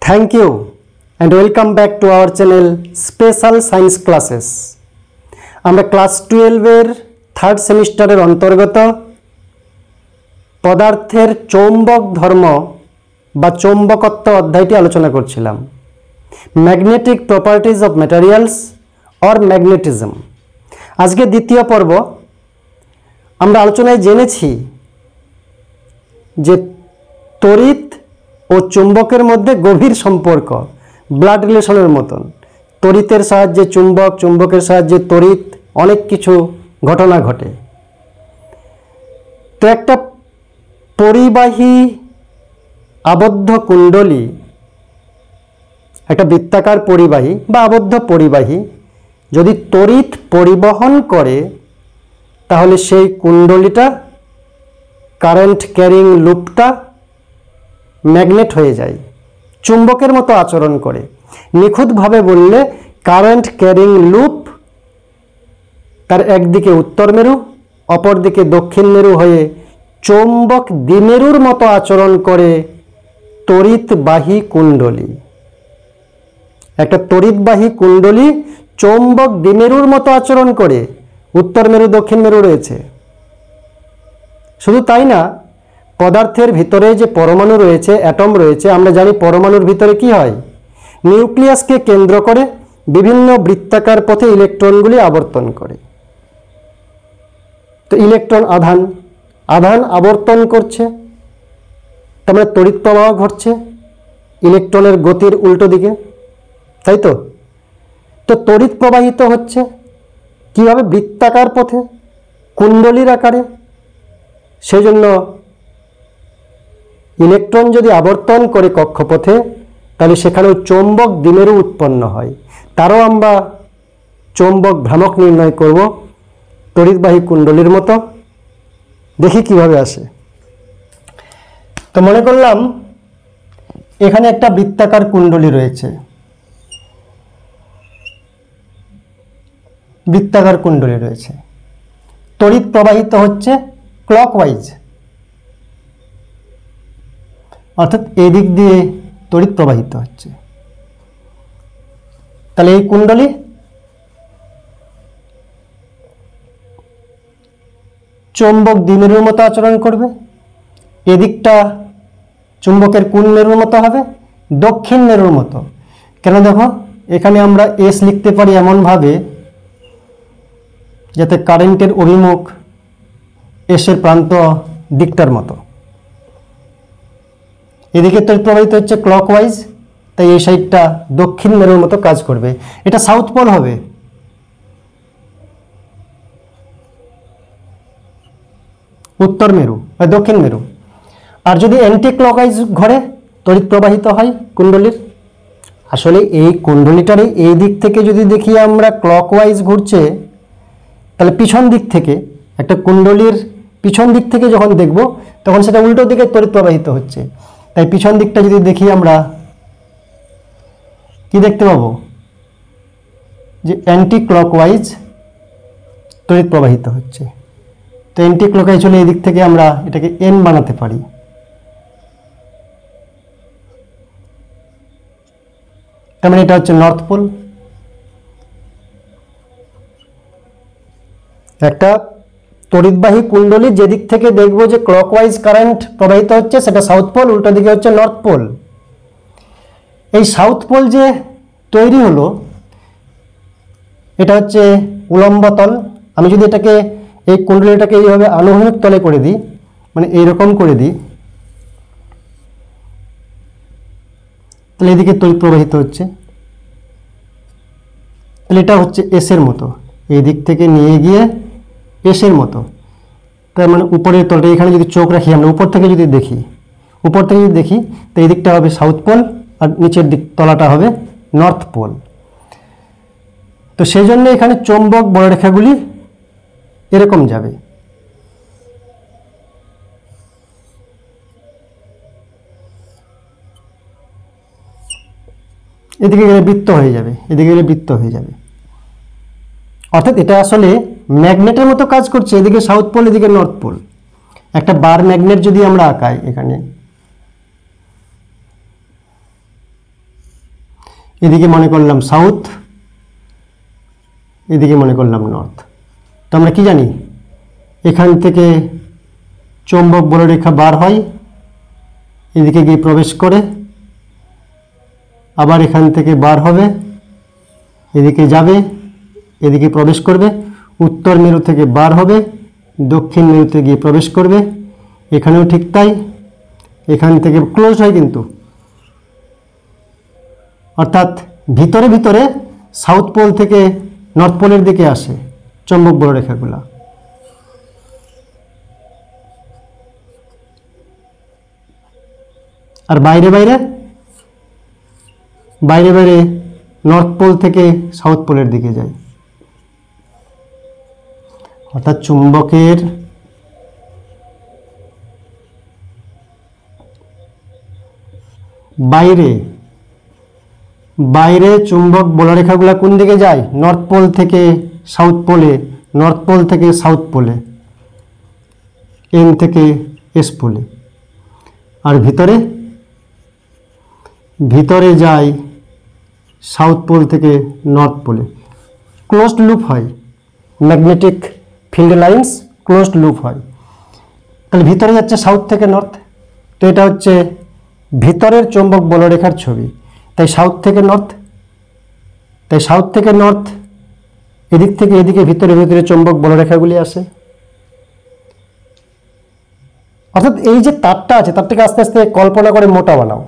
Thank you and welcome back to our channel Special Science Classes. আমরা class 12 এর third সেমিস্টারের অন্তর্গত পদার্থের চৌম্বক ধর্ম বা চৌম্বকত্ব অধ্যায়টি আলোচনা করছিলাম। Magnetic properties of materials or magnetism. আজকে দ্বিতীয় পর্ব। আমরা আলোচনায় জেনেছি যে তড়িৎ ও চুম্বকের মধ্যে গভীর সম্পর্ক, ব্লাড রিলেশনের মতন। তড়িতের সাহায্যে চুম্বক, চুম্বকের সাহায্যে তড়িৎ, অনেক কিছু ঘটনা ঘটে। তো একটা পরিবাহী আবদ্ধ কুণ্ডলী, একটা বৃত্তাকার পরিবাহী বা আবদ্ধ পরিবাহী যদি তড়িৎ পরিবহন করে, তাহলে সেই কুণ্ডলীটা, কারেন্ট ক্যারিং লুপটা ম্যাগনেট হয়ে যায়, চুম্বকের মতো আচরণ করে। নিখুঁতভাবে বললে কারেন্ট ক্যারিং লুপ তার একদিকে উত্তর মেরু, অপর দিকে দক্ষিণ মেরু হয়ে চৌম্বক দ্বিমেরুর মতো আচরণ করে তড়িৎবাহী কুণ্ডলী। একটা তড়িৎবাহী কুণ্ডলী চৌম্বক দ্বিমেরুর মতো আচরণ করে। উত্তর মেরু দক্ষিণ মেরু রয়েছে। শুধু তাই না, পদার্থের ভিতরে যে পরমাণু রয়েছে, অ্যাটম রয়েছে, আমরা জানি পরমাণুর ভিতরে কি হয়, নিউক্লিয়াসকে কেন্দ্র করে বিভিন্ন বৃত্তাকার পথে ইলেকট্রনগুলি আবর্তন করে। তো ইলেকট্রন আধান আবর্তন করছে, তার মানে তড়িৎ প্রবাহ ঘটছে ইলেকট্রনের গতির উল্টো দিকে, তাই তো? তো তড়িৎ প্রবাহিত হচ্ছে কিভাবে? বৃত্তাকার পথে, কুণ্ডলীর আকারে। সেই জন্য ইলেকট্রন যদি আবর্তন করে কক্ষপথে, তাহলে সেখানেও চৌম্বক দ্বিমেরু উৎপন্ন হয়। তারও আমরা চৌম্বক ভ্রামক নির্ণয় করব তড়িৎবাহী কুণ্ডলীর মতো। দেখি কিভাবে আসে। তো মনে করলাম এখানে একটা বৃত্তাকার কুণ্ডলী রয়েছে, বৃত্তাকার কুণ্ডলী রয়েছে, তড়িৎ প্রবাহিত হচ্ছে ক্লকওয়াইজ, অর্থাৎ এই দিক দিয়ে তড়িৎ প্রবাহিত হচ্ছে। তাহলে এই কুণ্ডলী চৌম্বক দ্বিমেরুর মতো আচরণ করবে। এদিকটা চুম্বকের কোন মেরুর মতো হবে? দক্ষিণ মেরুর মতো। কেন? দেখো, এখানে আমরা এস লিখতে পারি এমনভাবে যাতে কারেন্টের অভিমুখ এসের প্রান্ত দিকটার মতো। এদিকে তড়িৎ প্রবাহিত হচ্ছে ক্লকওয়াইজ, তাই এই সাইডটা দক্ষিণ মেরুর মতো কাজ করবে। এটা সাউথ পোল হবে। উত্তর মেরু বা দক্ষিণ মেরু। আর যদি অ্যান্টি ক্লকওয়াইজ ঘরে তড়িৎ প্রবাহিত হয় কুণ্ডলীর, আসলে এই কুণ্ডলীটার এই দিক থেকে যদি দেখি আমরা ক্লকওয়াইজ ঘুরছে, তাহলে পিছন দিক থেকে, একটা কুণ্ডলীর পিছন দিক থেকে যখন দেখব, তখন সেটা উল্টো দিকে তড়িৎ প্রবাহিত হচ্ছে। তাই পিছন দিকটা যদি দেখি আমরা কি দেখতে পাবো? যে অ্যান্টি ক্লকওয়াইজ তড়িৎ প্রবাহিত হচ্ছে। তো অ্যান্টি ক্লকওয়াইজ হলে এই দিক থেকে আমরা এটাকে এন বানাতে পারি। তার মানে এটা হচ্ছে নর্থ পোল। একটা তড়িৎবাহী কুণ্ডলী যেদিক থেকে দেখবো যে ক্লকওয়াইজ কারেন্ট প্রবাহিত হচ্ছে, সেটা সাউথ পোল, উল্টো দিকে হচ্ছে নর্থ পোল। এই সাউথ পোল যে তৈরি হলো, এটা হচ্ছে উলম্ব তল। আমি যদি এটাকে, এই কুণ্ডলীটাকে এইভাবে আনুভূমিক তলে করে দিই, মানে এইরকম করে দিই, তাহলে এদিকে তড়িৎ প্রবাহিত হচ্ছে। তাহলে এটা হচ্ছে এসের মতো, এই দিক থেকে নিয়ে গিয়ে এসের মতো। তার মানে উপরের তলটা, এখানে যদি চোখ রাখি আমরা, উপর থেকে যদি দেখি, তো এই দিকটা হবে সাউথ পোল আর নিচের দিক তলাটা হবে নর্থ পোল। তো সেই জন্য এখানে চৌম্বক বলরেখাগুলি এরকম যাবে। এদিকে গেলে বৃত্ত হয়ে যাবে, এদিকে গেলে বৃত্ত হয়ে যাবে। অর্থাৎ এটা আসলে ম্যাগনেটের মতো কাজ করছে। এদিকে সাউথ পোল, এদিকে নর্থ পোল। একটা বার ম্যাগনেট যদি আমরা আঁকাই এখানে, এদিকে মনে করলাম সাউথ, এদিকে মনে করলাম নর্থ। তো আমরা কি জানি, এখান থেকে চৌম্বক বলরেখা বার হয়, এদিকে গিয়ে প্রবেশ করে, আবার এখান থেকে বার হবে, এদিকে যাবে, এদিকে প্রবেশ করবে, উত্তর মেরু থেকে বার হবে, দক্ষিণ মেরুতে গিয়ে প্রবেশ করবে, এখানেও ঠিক তাই, এখান থেকে ক্লোজ হয় কিন্তু, অর্থাৎ ভিতরে ভিতরে সাউথ পোল থেকে নর্থ পোলের দিকে আসে চৌম্বক বলরেখাগুলো। আর বাইরে বাইরে বাইরে বাইরে নর্থ পোল থেকে সাউথ পোলের দিকে যায়। অর্থাৎ চুম্বকের বাইরে বাইরে চুম্বক বলরেখাগুলো কোন দিকে যায়? নর্থ পোল থেকে সাউথ পোলে, নর্থ পোল থেকে সাউথ পোলে, এন থেকে এস পোলে। আর ভিতরে ভিতরে যায় সাউথ পোল থেকে নর্থ পোলে। ক্লোজড লুপ হয়, magnetic field lines closed loop হয়। তাহলে ভিতরে যাচ্ছে সাউথ থেকে নর্থ। তো এটা হচ্ছে ভিতরের চৌম্বক বলরেখার ছবি। তাই সাউথ থেকে নর্থ, তাই সাউথ থেকে নর্থ, এদিক থেকে এদিকে ভিতরে ভিতরে চৌম্বক বলরেখাগুলি আসে। অর্থাৎ এই যে তারটা আছে, তারটাকে আস্তে আস্তে কল্পনা করে মোটা বানাও,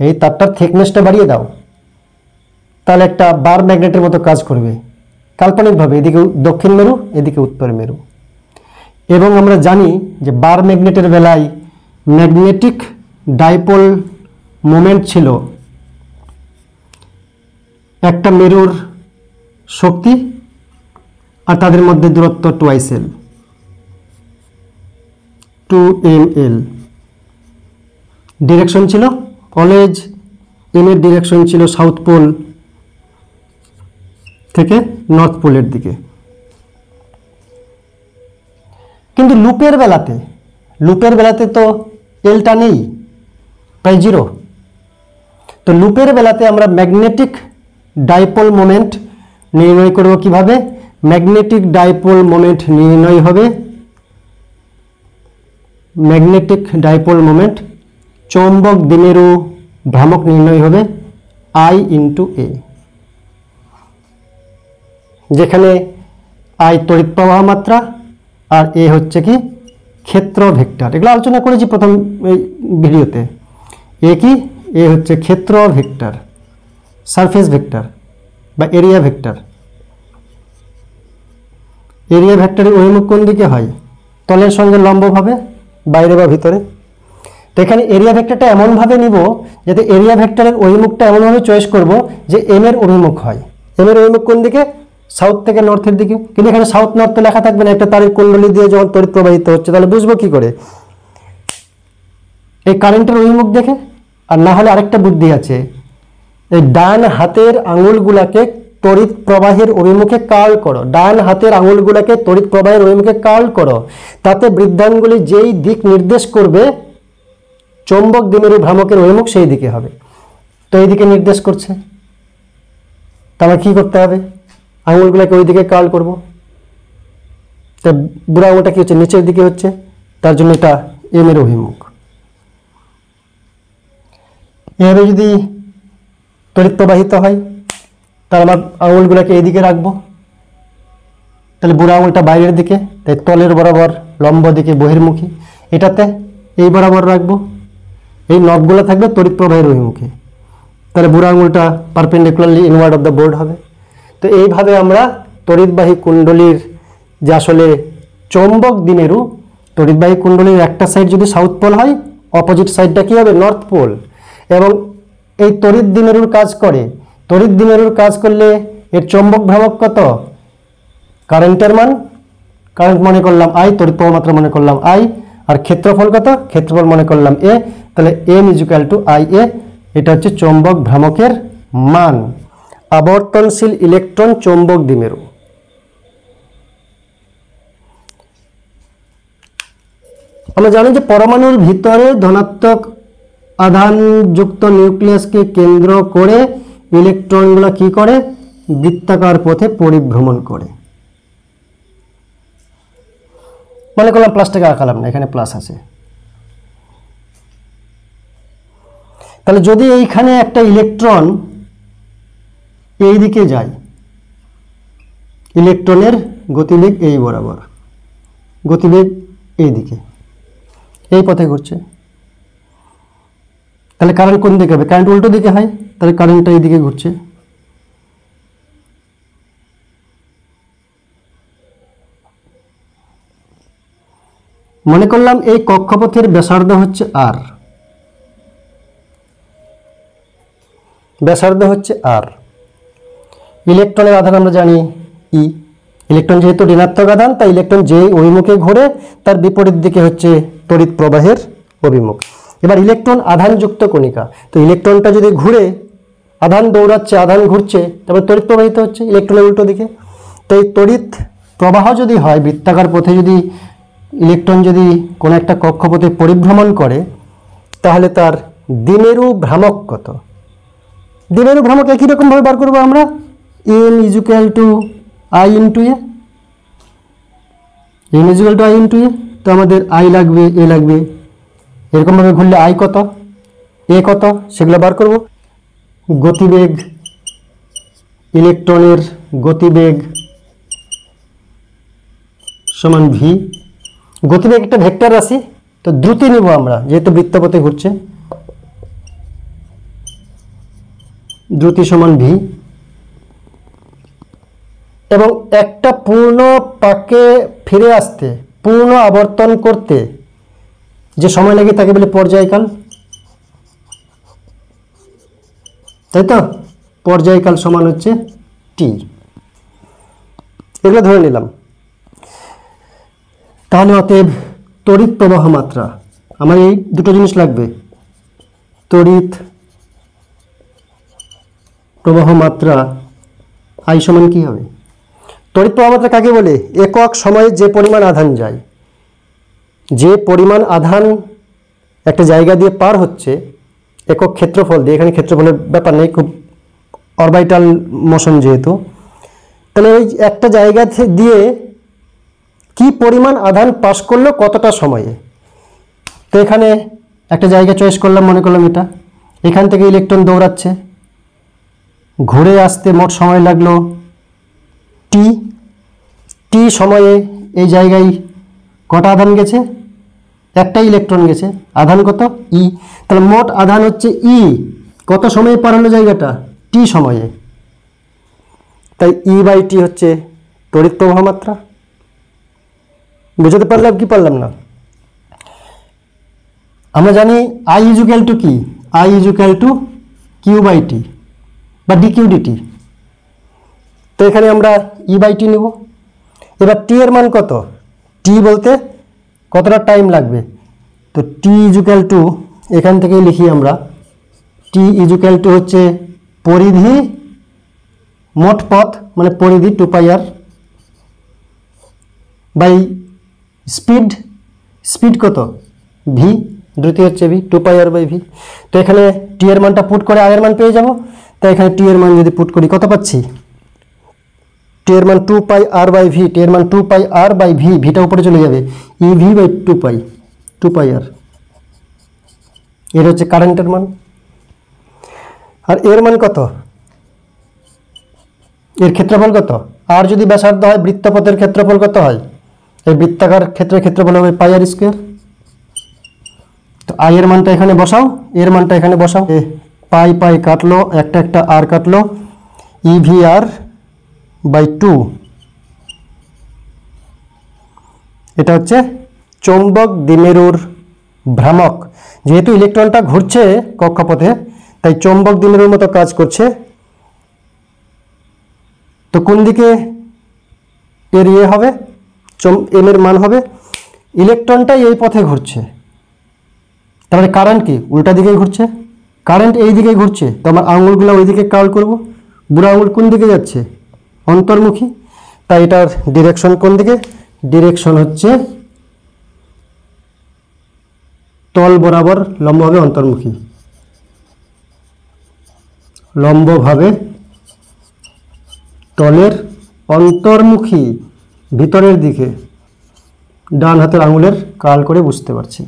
এই তারটার থিকনেসটা বাড়িয়ে দাও, তাহলে একটা বার ম্যাগনেটের মতো কাজ করবে কাল্পনিকভাবে। এদিকে দক্ষিণ মেরু, এদিকে উত্তর মেরু। এবং আমরা জানি যে বার ম্যাগনেটের বেলায় ম্যাগনেটিক ডাইপোল মোমেন্ট ছিল একটা মেরুর শক্তি আর তাদের মধ্যে দূরত্ব 2l, 2ml। ডিরেকশন ছিল অলওয়েজ, এর ডিরেকশন ছিল সাউথ পোল থেকে নর্থ পোলের দিকে। কিন্তু লুপের বেলাতে তো এলটা নেই, প্রায় 0। তো লুপের বেলাতে আমরা ম্যাগনেটিক ডাইপোল মোমেন্ট নির্ণয় করব কিভাবে? ম্যাগনেটিক ডাইপোল মোমেন্ট নির্ণয় হবে, ম্যাগনেটিক ডাইপোল মোমেন্ট চৌম্বক দ্বিমেরু ভ্রামক নির্ণয় হবে I × A, যেখানে I তড়িৎ প্রবাহ মাত্রা আর A হচ্ছে কি ক্ষেত্র ভেক্টর। এগুলো আলোচনা করেছি প্রথম ভিডিওতে। A কি? A হচ্ছে ক্ষেত্র ভেক্টর, সারফেস ভেক্টর বা এরিয়া ভেক্টর। এরিয়া ভেক্টরের অভিমুখ কোন দিকে হয়? তলের সঙ্গে লম্বভাবে, বাইরে বা ভিতরে। তো এখানে এরিয়া ভেক্টরটা এমনভাবে নিব যাতে এরিয়া ভেক্টরের অভিমুখটা এমনভাবে চয়েস করব যে এম এর অভিমুখ হয়। এম এর অভিমুখ কোন দিকে? সাউথ থেকে নর্থের দিকে। কিন্তু এখানে সাউথ নর্থ লেখা থাকবে না, একটা তারের কুণ্ডলী দিয়ে যখন তড়িৎ প্রবাহিত হচ্ছে, তাহলে বুঝবো কি করে? এই কারেন্টের অভিমুখ দেখে। আর না হলে আরেকটা বুদ্ধি আছে, এই ডান হাতের আঙুলগুলাকে তড়িৎ প্রবাহের অভিমুখে কার্ল করো, ডান হাতের আঙুলগুলাকে তড়িৎ প্রবাহের অভিমুখে কার্ল করো, তাতে বৃদ্ধাঙ্গুলি যেই দিক নির্দেশ করবে চৌম্বক দ্বিমেরু ভ্রামকের অভিমুখ সেই দিকে হবে। তো এই দিকে নির্দেশ করছে, তা আমার কি করতে হবে? আঙুলগুলোকে ওই দিকে কার্ল করব। তা বুড়ো আঙুলটা কি হচ্ছে? নিচের দিকে হচ্ছে, তার জন্য এটা এম এর অভিমুখ। এভাবে যদি তড়িৎ প্রবাহিত হয়, তাহলে আমার আঙুলগুলোকে এইদিকে রাখবো, তাহলে বুড়ো আঙুলটা বাইরের দিকে, তাই তলের বরাবর লম্ব দিকে বহির্মুখী। এটাতে এই বরাবর রাখবো, এই নখগুলো থাকবে তড়িৎ প্রবাহের অভিমুখে, তাহলে বুড়ো আঙুলটা perpendicularly inward of the board হবে। তো এইভাবে আমরা তড়িৎবাহী কুণ্ডলীর যে আসলে চৌম্বক দ্বিমেরু, তড়িৎবাহী কুণ্ডলীর একটা সাইড যদি সাউথ পোল হয়, অপোজিট সাইডটা কি হবে? North pole. এবং এই তড়িৎ দ্বিমেরুর কাজ করে, তড়িৎ দ্বিমেরুর কাজ করলে এর চৌম্বক ভ্রামক কত? কারেন্টের মান, কারেন্ট মনে করলাম I, তড়িৎ প্রবাহ মাত্রা মনে করলাম I, আর ক্ষেত্রফল কত? ক্ষেত্রফল মনে করলাম A। তাহলে M = IA, এটা হচ্ছে চৌম্বক ভ্রামকের মান। আবর্তনশীল ইলেকট্রন চৌম্বক দ্বিমেরু। আমরা জানি যে পরমাণুর ভিতরে ধনাত্মক আধানযুক্ত নিউক্লিয়াসকে কেন্দ্র করে ইলেকট্রনগুলো কি করে, বৃত্তাকার পথে পরিভ্রমণ করে। মনে করলাম প্লাসটাকে আঁকালাম না, এখানে প্লাস আছে। তাহলে যদি এইখানে একটা ইলেকট্রন এই দিকে যায়, ইলেকট্রনের গতিবেগ এই বরাবর, গতিবেগ এই দিকে, এই পথে ঘুরছে, তাহলে কারেন্ট কোন দিকে হবে? কারেন্ট উল্টো দিকে হয়, তাহলে কারেন্টটা এই দিকে ঘুরছে। মনে করলাম এই কক্ষপথের ব্যাসার্ধ হচ্ছে আর, ব্যাসার্ধ হচ্ছে আর। ইলেকট্রনের আধান আমরা জানি ই। ইলেকট্রন যেহেতু ঋণাত্মক আধান, তাই ইলেকট্রন যেই অভিমুখে ঘোরে তার বিপরীত দিকে হচ্ছে তড়িৎ প্রবাহের অভিমুখ। এবার ইলেকট্রন আধানযুক্ত কণিকা, তো ইলেকট্রনটা যদি ঘুরে, আধান দৌড়াচ্ছে, আধান ঘুরছে, তারপর তড়িৎ প্রবাহিত হচ্ছে ইলেকট্রনের উল্টো দিকে। তো এই তড়িৎ প্রবাহ যদি হয় বৃত্তাকার পথে, যদি ইলেকট্রন যদি কোনো একটা কক্ষপথে পরিভ্রমণ করে, তাহলে তার দ্বিমেরু ভ্রামক কত? দ্বিমেরু ভ্রামক একই রকমভাবে বার করবো আমরা, M equal to I into A, M equal to I into A. তো আমাদের আই লাগবে, এ লাগবে, এরকমভাবে ঘুরলে আই কত, এ কত, সেগুলো বার করব। গতিবেগ, ইলেকট্রনের গতিবেগ সমান ভি। গতিবেগ একটা ভেক্টর রাশি, তো দ্রুতি নিব আমরা, যেহেতু বৃত্তপথে ঘুরছে, দ্রুতি সমান ভি। এবং একটা পূর্ণ পাকে ফিরে আসতে, পূর্ণ আবর্তন করতে যে সময় লাগে তাকে বলে পর্যায়কাল, তাই তো? পর্যায়কাল সমান হচ্ছে টি। এগুলো ধরে নিলাম। তাহলে অতএব তড়িৎ প্রবাহ মাত্রা, আমার এই দুটো জিনিস লাগবে, তড়িৎ প্রবাহ মাত্রা আই সমান কি হবে? তড়িৎ প্রবাহ মাত্রা কাকে বলে? একক সময়ে যে পরিমাণ আধান যায়, যে পরিমাণ আধান একটা জায়গা দিয়ে পার হচ্ছে একক ক্ষেত্রফল দিয়ে, এখানে ক্ষেত্রফলের ব্যাপার নেই, খুব অরবিটাল মোশন যেহেতু, তাহলে ওই একটা জায়গা দিয়ে কি পরিমাণ আধান পাস করলো কতটা সময়ে। তো এখানে একটা জায়গা চয়েস করলাম, মনে করলাম এটা, এখান থেকে ইলেকট্রন দৌড়াচ্ছে, ঘুরে আসতে মোট সময় লাগলো টি। টি সময়ে এই জায়গায় কটা আধান গেছে? একটাই ইলেকট্রন গেছে, আধান কত? ই। তাহলে মোট আধান হচ্ছে ই। কত সময়ে পার হলো জায়গাটা? টি সময়ে। তাই ই বাই টি হচ্ছে তড়িৎ প্রবাহ মাত্রা। বুঝতে পারলাম কি পারলাম না? আমরা জানি আই ইজুক্যাল টু কি? I equal to Q by T বা ডিকিউ ডিটি। তো এখানে আমরা ই বাই টি নেব। এবার টি এর মান কত? টি বলতে কতটা টাইম লাগবে, তো টি ইজুক্যাল টু, এখান থেকে লিখি আমরা, টি ইজুক্যাল টু হচ্ছে পরিধি মোট পথ, মানে পরিধি 2πr বাই স্পিড, স্পিড কত? ভি, দ্রুতি হচ্ছে ভি, 2πr বাই ভি। তো এখানে টি এর মানটা পুট করে আই এর মান পেয়ে যাব। তো এখানে টি এর মান যদি পুট করি কত পাচ্ছি? টি এর মান 2πr বাই ভি, টি এর মান 2πr বাই ভি, ভিটা উপরে চলে যাবে, ই ভি বাই 2πr। এর হচ্ছে কারেন্টের মান। আর এর মান কত? এর ক্ষেত্রফল কত? আর যদি ব্যাসার্ধ হয়, বৃত্তপথের ক্ষেত্রফল কত হয়? এই বৃত্তাকার ক্ষেত্রের ক্ষেত্রফল হবে πr স্কোয়ার। তো আই এর মানটা এখানে বসাও, এর মানটা এখানে বসাও, পাই পাই কাটলো, একটা একটা আর কাটলো, ই ভি আর বাই 2। এটা হচ্ছে চৌম্বক দ্বিমেরুর ভ্রামক। যেহেতু ইলেকট্রনটা ঘুরছে কক্ষপথে, তাই চৌম্বক দ্বিমেরুর মতো কাজ করছে। তো কোন দিকে এর ইয়ে হবে? এম এর মান হবে, ইলেকট্রনটাই এই পথে ঘুরছে, তাহলে কারেন্ট কি? উল্টা দিকেই ঘুরছে, কারেন্ট এই দিকেই ঘুরছে। তো আমার আঙুলগুলো ওই দিকে কার্ল করব, বুড়ো আঙুল কোন দিকে যাচ্ছে? অন্তর্মুখী। তাই এটার ডিরেকশন কোন দিকে? ডিরেকশন হচ্ছে তল বরাবর লম্বভাবে অন্তর্মুখী। লম্বভাবে তলের অন্তর্মুখী ভিতরের দিকে ডান হাতের আঙুলের কার্ল করে বুঝতে পারছি।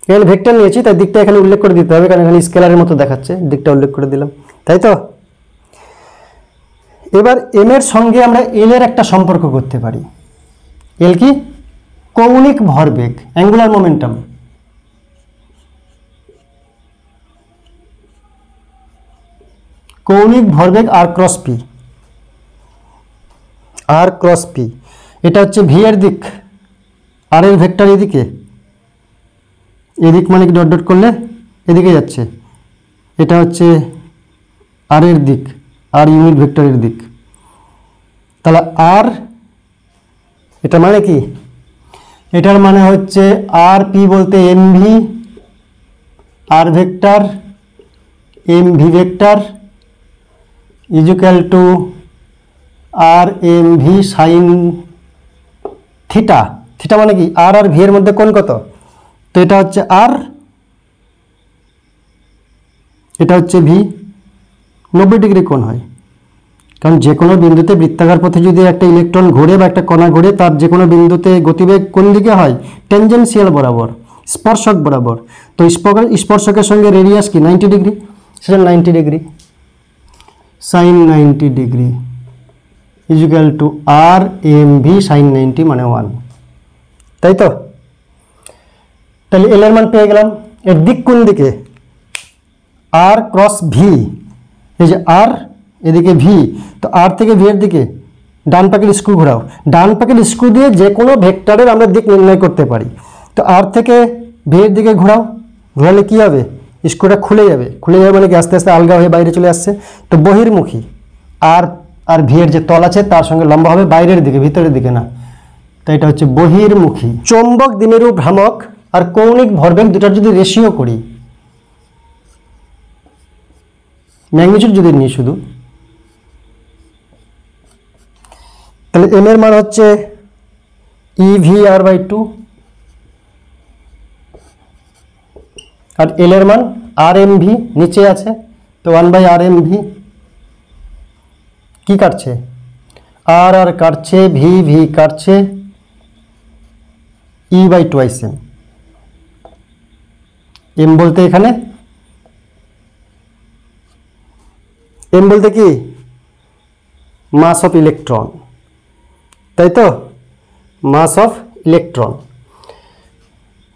এখানে ভেক্টর নিয়েছি, তাই দিকটা এখানে উল্লেখ করে দিতে হবে, কারণ এখানে স্কেলারের মতো দেখাচ্ছে, দিকটা উল্লেখ করে দিলাম, তাই তো। এবার এম এর সঙ্গে আমরা এল এর একটা সম্পর্ক করতে পারি। এল কি? কৌণিক ভরবেগ, অ্যাঙ্গুলার মোমেন্টাম। কৌণিক ভরবেগ আর ক্রস পি, আর ক্রস পি, এটা হচ্ছে ভি এর দিক, আর এর ভেক্টর এদিকে, এদিক মানে কি ডট ডট করলে এদিকে যাচ্ছে, এটা হচ্ছে আর এর দিক, আর ইউনিট ভেক্টরের দিক। তাহলে আর এটা মানে কি? এটার মানে হচ্ছে আর পি বলতে M V, R vector M V vector is equal to R M V sine theta. Theta মানে কি? আর আর ভি এর মধ্যে কোণ কত? তো এটা হচ্ছে আর, এটা হচ্ছে ভি, 90 ডিগ্রি কোণ হয়। কারণ যে কোনো বিন্দুতে বৃত্তাকার পথে যদি একটা ইলেকট্রন ঘোরে বা একটা কণা ঘোরে, তার যে কোনো বিন্দুতে গতিবেগ কোন দিকে হয়? টেনজেন্সিয়াল বরাবর, স্পর্শক বরাবর। তো স্পর্শকের সঙ্গে রেডিয়াস কি? 90 ডিগ্রি, সেটা 90 degree, sine 90 degree is equal to R M V sine 90 মানে 1, তাই তো। তাহলে এল এর মান পেয়ে গেলাম। এর দিক কোন দিকে? আর ক্রস ভি, এই যে আর, এদিকে ভি, তো আর থেকে ভি এর দিকে ডান পাকের স্ক্রু ঘোরাও। ডান পাকের স্ক্রু দিয়ে যে কোনো ভেক্টরের আমরা দিক নির্ণয় করতে পারি। তো আর থেকে ভি এর দিকে ঘোরাও, ঘোরালে কি হবে? স্ক্রুটা খুলে যাবে, খুলে যাবে মানে কি আস্তে আস্তে আলগা হয়ে বাইরে চলে আসছে। তো বহির্মুখী আর আর ভি এর যে তল আছে তার সঙ্গে লম্বা হবে বাইরের দিকে, ভিতরের দিকে না। তো এটা হচ্ছে বহির্মুখী। চৌম্বক দ্বিমেরু ভ্রামক আর কৌণিক ভরবেগ দুটার যদি রেশিও করি, ম্যাগনিটিউড যদি নিই শুধু, তাহলে এম এর মান হচ্ছে EVR/2 আর এল এর মান RMV, নিচে আছে তো 1/RMV। কি কাটছে? আর আর কাটছে, ভি ভি কাটছে, E/2m। এম বলতে এখানে, এম বলতে কি? মাস অফ ইলেকট্রন, তাই তো, মাস অফ ইলেকট্রন।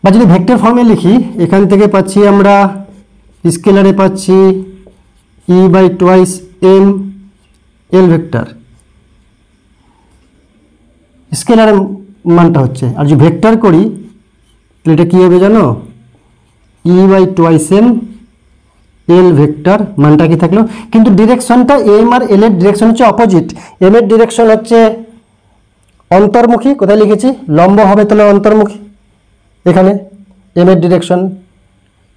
বা যদি ভেক্টর ফর্মে লিখি, এখান থেকে পাচ্ছি আমরা স্কেলারে পাচ্ছি E/2m এল ভেক্টর, স্কেলারের মানটা হচ্ছে। আর যদি ভেক্টর করি তাহলে এটা কী হবে জানো? E/2m এল ভেক্টর, মানটা কি থাকলো? কিন্তু ডিরেকশনটা এম আর এল এর ডিরেকশন হচ্ছে অপোজিট। এম এর ডিরেকশন হচ্ছে অন্তর্মুখী, কোথায় লিখেছি? লম্ব হবে তাহলে অন্তর্মুখী। এখানে এম এর ডিরেকশন,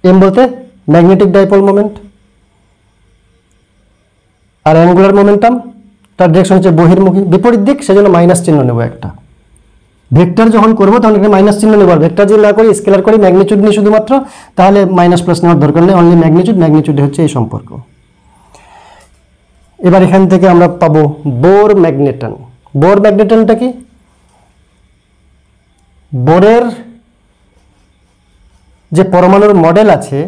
এম বলতে ম্যাগনেটিক ডাইপোল মোমেন্ট, আর অ্যাঙ্গুলার মোমেন্টাম তার ডিরেকশন হচ্ছে বহির্মুখী, বিপরীত দিক, সেজন্য মাইনাস চিহ্ন নেব একটা। ভেক্টর যখন করবো তখন এখানে মাইনাস চিহ্ন নেব। আর ভেক্টর যদি না করি, স্কেলার করি, ম্যাগনিটিউড নিই শুধুমাত্র, তাহলে মাইনাস প্লাস নেওয়ার দরকার নেই, অনলি ম্যাগনিটিউড। ম্যাগনিটিউডে হচ্ছে এই সম্পর্ক। এবার এখান থেকে আমরা পাবো বোর ম্যাগনেটন। বোর ম্যাগনেটনটা কি? বোরের যে পরমাণুর মডেল আছে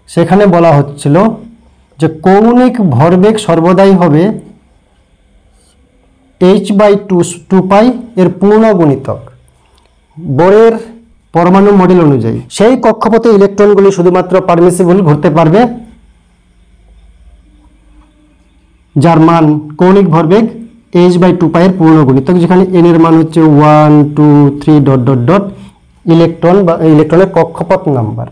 সেখানে বলা হচ্ছিল যে কৌণিক ভরবেগ সর্বদাই হবে h/2π এর পূর্ণ গুণিতক। বোরের পরমাণু মডেল অনুযায়ী সেই কক্ষপথে ইলেকট্রনগুলি শুধুমাত্র পারমিসিবল ঘুরতে পারবে যার মান কৌণিক ভরবেগ h/2π এর পূর্ণ গুণিতক, যেখানে n এর মান হচ্ছে 1 2 3 ডট ডট ডট ইলেকট্রন বা ইলেকট্রনের কক্ষপথ নাম্বার।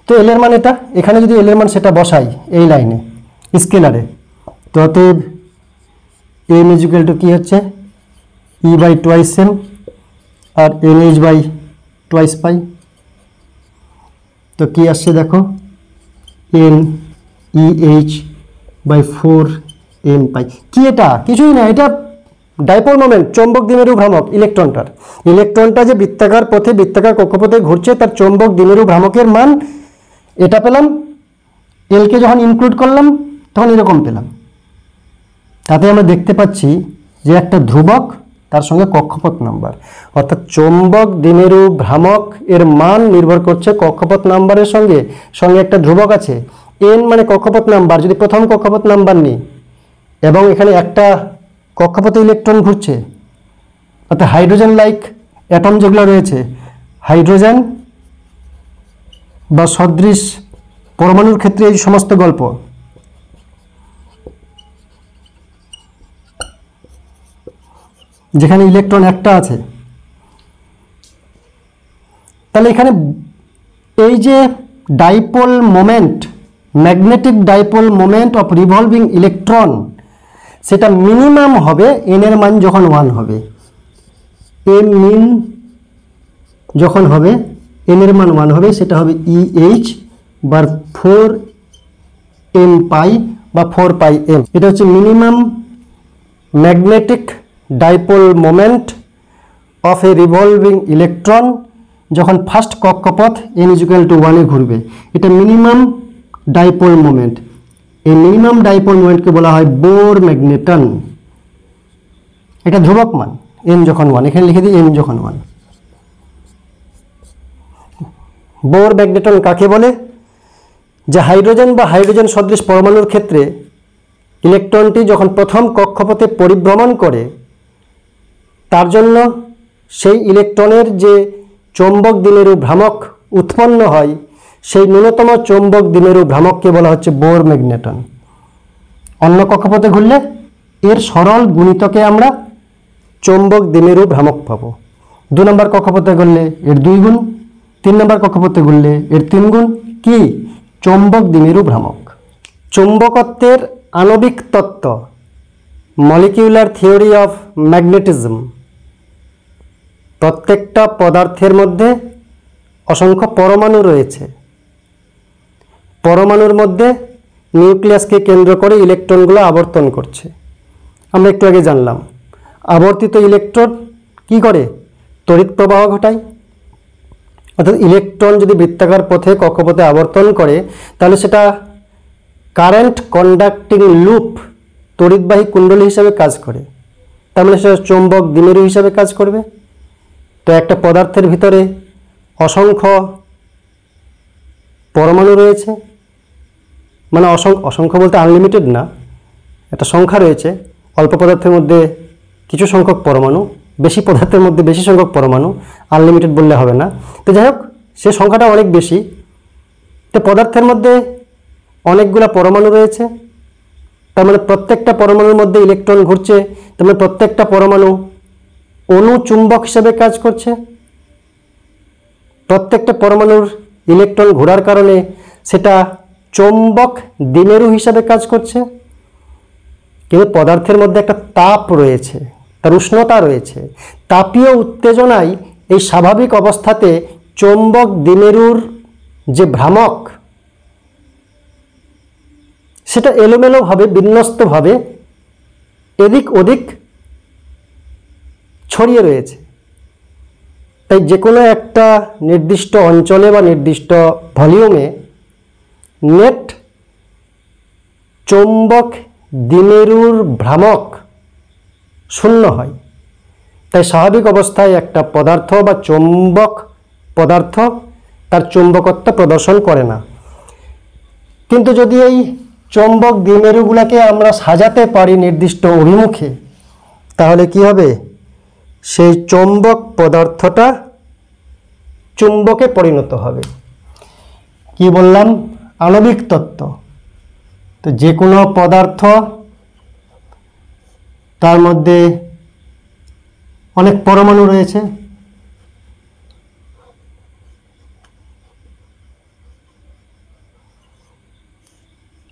তো এল এর মান এটা, এখানে যদি এল এর মান সেটা বসাই এই লাইনে স্কেলারে, তো অতএব m ইকুয়াল টু কি হচ্ছে? E/2m আর NH/2π। তো কি আসছে দেখো, NEH/4m π। কি এটা? কিছুই না, এটা ডাইপোল মোমেন্ট, চৌম্বক দ্বিমেরু ভ্রামক ইলেকট্রনটার। ইলেকট্রনটা যে বৃত্তাকার পথে, বৃত্তাকার কক্ষপথে ঘুরছে, তার চৌম্বক দ্বিমেরু ভ্রামকের মান এটা পেলাম এলকে যখন ইনক্লুড করলাম তখন এরকম পেলাম। তাতে আমরা দেখতে পাচ্ছি যে একটা ধ্রুবক তার সঙ্গে কক্ষপথ নাম্বার, অর্থাৎ চৌম্বক দ্বিমেরু ভ্রামক এর মান নির্ভর করছে কক্ষপথ নাম্বারের সঙ্গে, সঙ্গে একটা ধ্রুবক আছে এন মানে কক্ষপথ নাম্বার। যদি প্রথম কক্ষপথ নাম্বার নিই এবং এখানে একটা কক্ষপথে ইলেকট্রন ঘুরছে, অর্থাৎ হাইড্রোজেন লাইক অ্যাটম যেগুলো রয়েছে, হাইড্রোজেন বা সদৃশ পরমাণুর ক্ষেত্রে এই সমস্ত গল্প, যেখানে ইলেকট্রন একটা আছে, তাহলে এখানে এই যে dipole moment, magnetic dipole moment of revolving electron, সেটা মিনিমাম হবে এন এর মান যখন 1 হবে। এম মিন যখন হবে এন এর মান 1 হবে, সেটা হবে EH বা 4m পাই বা 4 পাই m। এটা হচ্ছে minimum magnetic dipole moment of A revolving electron যখন ফার্স্ট কক্ষপথ n = 1 এ ঘুরবে। এটা মিনিমাম ডাইপোল মোমেন্ট। এই মিনিমাম ডাইপোল মোমেন্টকে বলা হয় বোর ম্যাগনেটন। এটা ধ্রুবক মান n যখন 1, এখানে লিখে দিই n যখন 1। বোর ম্যাগনেটন কাকে বলে? যে হাইড্রোজেন বা হাইড্রোজেন সদৃশ পরমাণুর ক্ষেত্রে ইলেকট্রনটি যখন প্রথম কক্ষপথে পরিভ্রমণ করে, তার জন্য সেই ইলেকট্রনের যে চৌম্বক দ্বিমেরু ভ্রামক উৎপন্ন হয়, সেই ন্যূনতম চৌম্বক দ্বিমেরু ভ্রামককে বলা হচ্ছে বোর ম্যাগনেটন। অন্য কক্ষপথে ঘুরলে এর সরল গুণিতকে আমরা চৌম্বক দ্বিমেরু ভ্রামক পাবো। 2 নম্বর কক্ষপথে ঘুরলে এর 2 গুণ, 3 নম্বর কক্ষপথে ঘুরলে এর 3 গুণ। কি? চৌম্বক দ্বিমেরু ভ্রামক। চুম্বকত্বের আণবিক তত্ত্ব, মলিকিউলার থিওরি অফ ম্যাগনেটিজম। প্রত্যেকটা পদার্থের মধ্যে অসংখ্য পরমাণু রয়েছে। পরমাণুর মধ্যে নিউক্লিয়াসকে কেন্দ্র করে ইলেকট্রনগুলো আবর্তন করছে। আমরা একটু আগে জানলাম আবর্তিত ইলেকট্রন কি করে? তড়িৎ প্রবাহ ঘটায়। অর্থাৎ ইলেকট্রন যদি বৃত্তাকার পথে কক্ষপথে আবর্তন করে, তাহলে সেটা কারেন্ট কন্ডাক্টিং লুপ, তড়িৎবাহী কুণ্ডলী হিসাবে কাজ করে। তার মানে সেটা চৌম্বক দ্বিমেরু হিসাবে কাজ করবে। তো একটা পদার্থের ভিতরে অসংখ্য পরমাণু রয়েছে, মানে অসংখ্য বলতে আনলিমিটেড না, একটা সংখ্যা রয়েছে। অল্প পদার্থের মধ্যে কিছু সংখ্যক পরমাণু, বেশি পদার্থের মধ্যে বেশি সংখ্যক পরমাণু, আনলিমিটেড বললে হবে না। তো যাই হোক, সে সংখ্যাটা অনেক বেশি। তো পদার্থের মধ্যে অনেকগুলো পরমাণু রয়েছে, তার মানে প্রত্যেকটা পরমাণুর মধ্যে ইলেকট্রন ঘুরছে, তার মানে প্রত্যেকটা পরমাণু অনুচুম্বক হিসেবে কাজ করছে। প্রত্যেকটা পরমাণুর ইলেকট্রন ঘোরার কারণে সেটা চৌম্বক দ্বিমেরু হিসাবে কাজ করছে। কিন্তু পদার্থের মধ্যে একটা তাপ রয়েছে, তার উষ্ণতা রয়েছে। তাপীয় উত্তেজনায় এই স্বাভাবিক অবস্থাতে চৌম্বক দ্বিমেরুর যে ভ্রামক, সেটা এলোমেলোভাবে বিন্যস্তভাবে এদিক ওদিক ছড়িয়ে রয়েছে। তাই যে কোনো একটা নির্দিষ্ট অঞ্চলে বা নির্দিষ্ট ভলিউমে নেট চৌম্বক দ্বিমেরুর ভ্রামক শূন্য হয়। তাই স্বাভাবিক অবস্থায় একটা পদার্থ বা চৌম্বক পদার্থ তার চৌম্বকত্ব প্রদর্শন করে না। কিন্তু যদি এই চৌম্বক দ্বিমেরুগুলোকে আমরা সাজাতে পারি নির্দিষ্ট অভিমুখে, তাহলে কি হবে? সেই চৌম্বক পদার্থটা চুম্বকে পরিণত হবে। কি বললাম? আণবিক তত্ত্ব। তো যে কোনো পদার্থ, তার মধ্যে অনেক পরমাণু রয়েছে।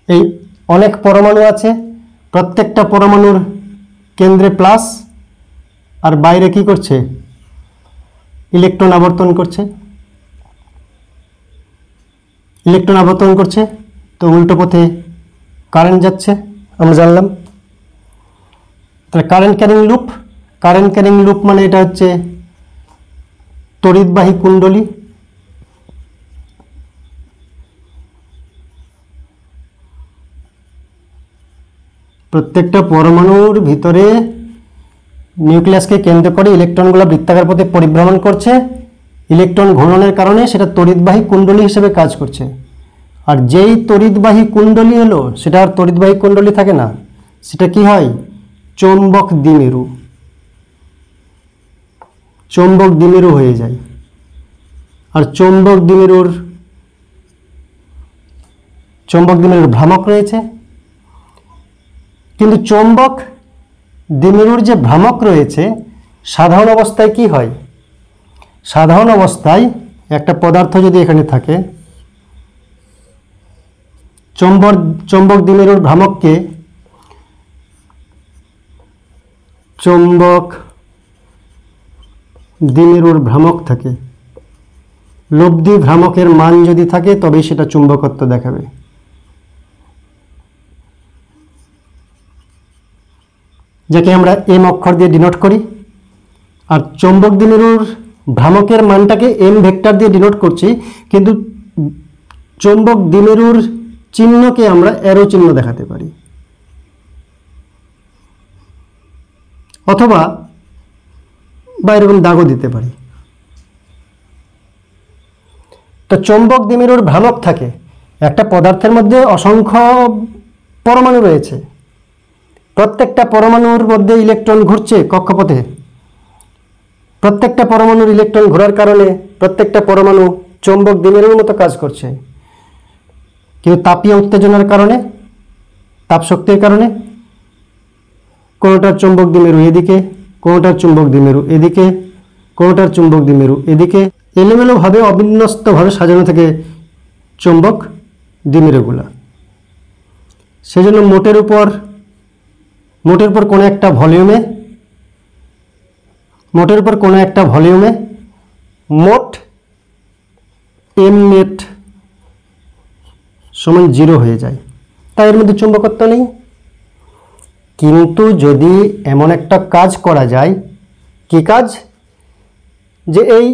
এই অনেক পরমাণু আছে, প্রত্যেকটা পরমাণুর কেন্দ্রে প্লাস, আর বাইরে কি করছে? ইলেকট্রন আবর্তন করছে। ইলেকট্রন আবর্তন করছে, তো উল্টো পথে কারেন্ট যাচ্ছে, আমরা জানলাম। তাহলে current carrying loop, current carrying loop মানে এটা হচ্ছে তড়িৎবাহী কুণ্ডলী। প্রত্যেকটা পরমাণুর ভিতরে নিউক্লিয়াসকে কেন্দ্র করে ইলেকট্রনগুলো বৃত্তাকার পথে পরিভ্রমণ করছে। ইলেকট্রন ঘূর্ণনের কারণে সেটা তড়িৎবাহী কুণ্ডলী হিসেবে কাজ করছে। আর যেই তড়িৎবাহী কুণ্ডলী হলো সেটা আর তড়িৎবাহী কুণ্ডলী থাকে না, সেটা কি হয়? চৌম্বক দ্বিমেরু। চৌম্বক দ্বিমেরু হয়ে যায়। আর চৌম্বক দ্বিমেরুর ভ্রামক রয়েছে। কিন্তু চৌম্বক দ্বিমেরুর যে ভ্রামক রয়েছে, সাধারণ অবস্থায় কি হয়? সাধারণ অবস্থায় একটা পদার্থ যদি এখানে থাকে, চৌম্বক দ্বিমেরুর ভ্রামককে চৌম্বক দ্বিমেরুর ভ্রামক থাকে, লব্ধি ভ্রামকের মান যদি থাকে তবেই সেটা চুম্বকত্ব দেখাবে। যাকে আমরা এম অক্ষর দিয়ে ডিনোট করি। আর চৌম্বক দ্বিমেরুর ভ্রামকের মানটাকে এম ভেক্টর দিয়ে ডিনোট করছি, কিন্তু চৌম্বক দ্বিমেরুর চিহ্নকে আমরা অ্যারো চিহ্ন দেখাতে পারি, অথবা এরকম দাগও দিতে পারি। তো চৌম্বক দ্বিমেরুর ভ্রামক থাকে। একটা পদার্থের মধ্যে অসংখ্য পরমাণু রয়েছে, প্রত্যেকটা পরমাণুর মধ্যে ইলেকট্রন ঘুরছে কক্ষপথে। প্রত্যেকটা পরমাণুর ইলেকট্রন ঘোরার কারণে প্রত্যেকটা পরমাণু চৌম্বক দ্বিমেরুর মতো কাজ করছে। কিন্তু তাপীয় উত্তেজনার কারণে, তাপ শক্তির কারণে কোনোটার চৌম্বক দ্বিমেরু এদিকে, কোনোটার চুম্বক দ্বিমেরু এদিকে, কোনোটার চুম্বক দ্বিমেরু এদিকে, এলোমেলোভাবে অবিন্যস্তভাবে সাজানো থাকে চৌম্বক দ্বিমেরুগুলা। সেজন্য মোটের উপর কোনো একটা ভলিউমে মোট এম নেট সমান 0 হয়ে যায়, তাই এর মধ্যে চুম্বকত্ব নেই। কিন্তু যদি এমন একটা কাজ করা যায়, কি কাজ? যে এই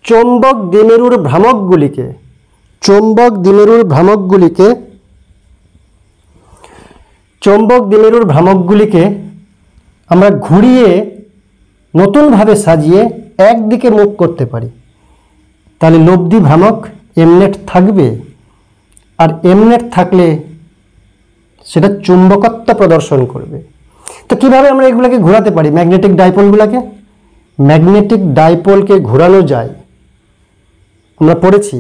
চৌম্বক দ্বিমেরুর ভ্রামকগুলিকে আমরা ঘুরিয়ে নতুনভাবে সাজিয়ে একদিকে মুখ করতে পারি। তাহলে লব্ধি ভ্রামক এমনেট থাকবে, আর এমনেট থাকলে সেটা চুম্বকত্ব প্রদর্শন করবে। তো কিভাবে আমরা এগুলোকে ঘোরাতে পারি? ম্যাগনেটিক ডাইপোলকে ঘোরানো যায়। আমরা পড়েছি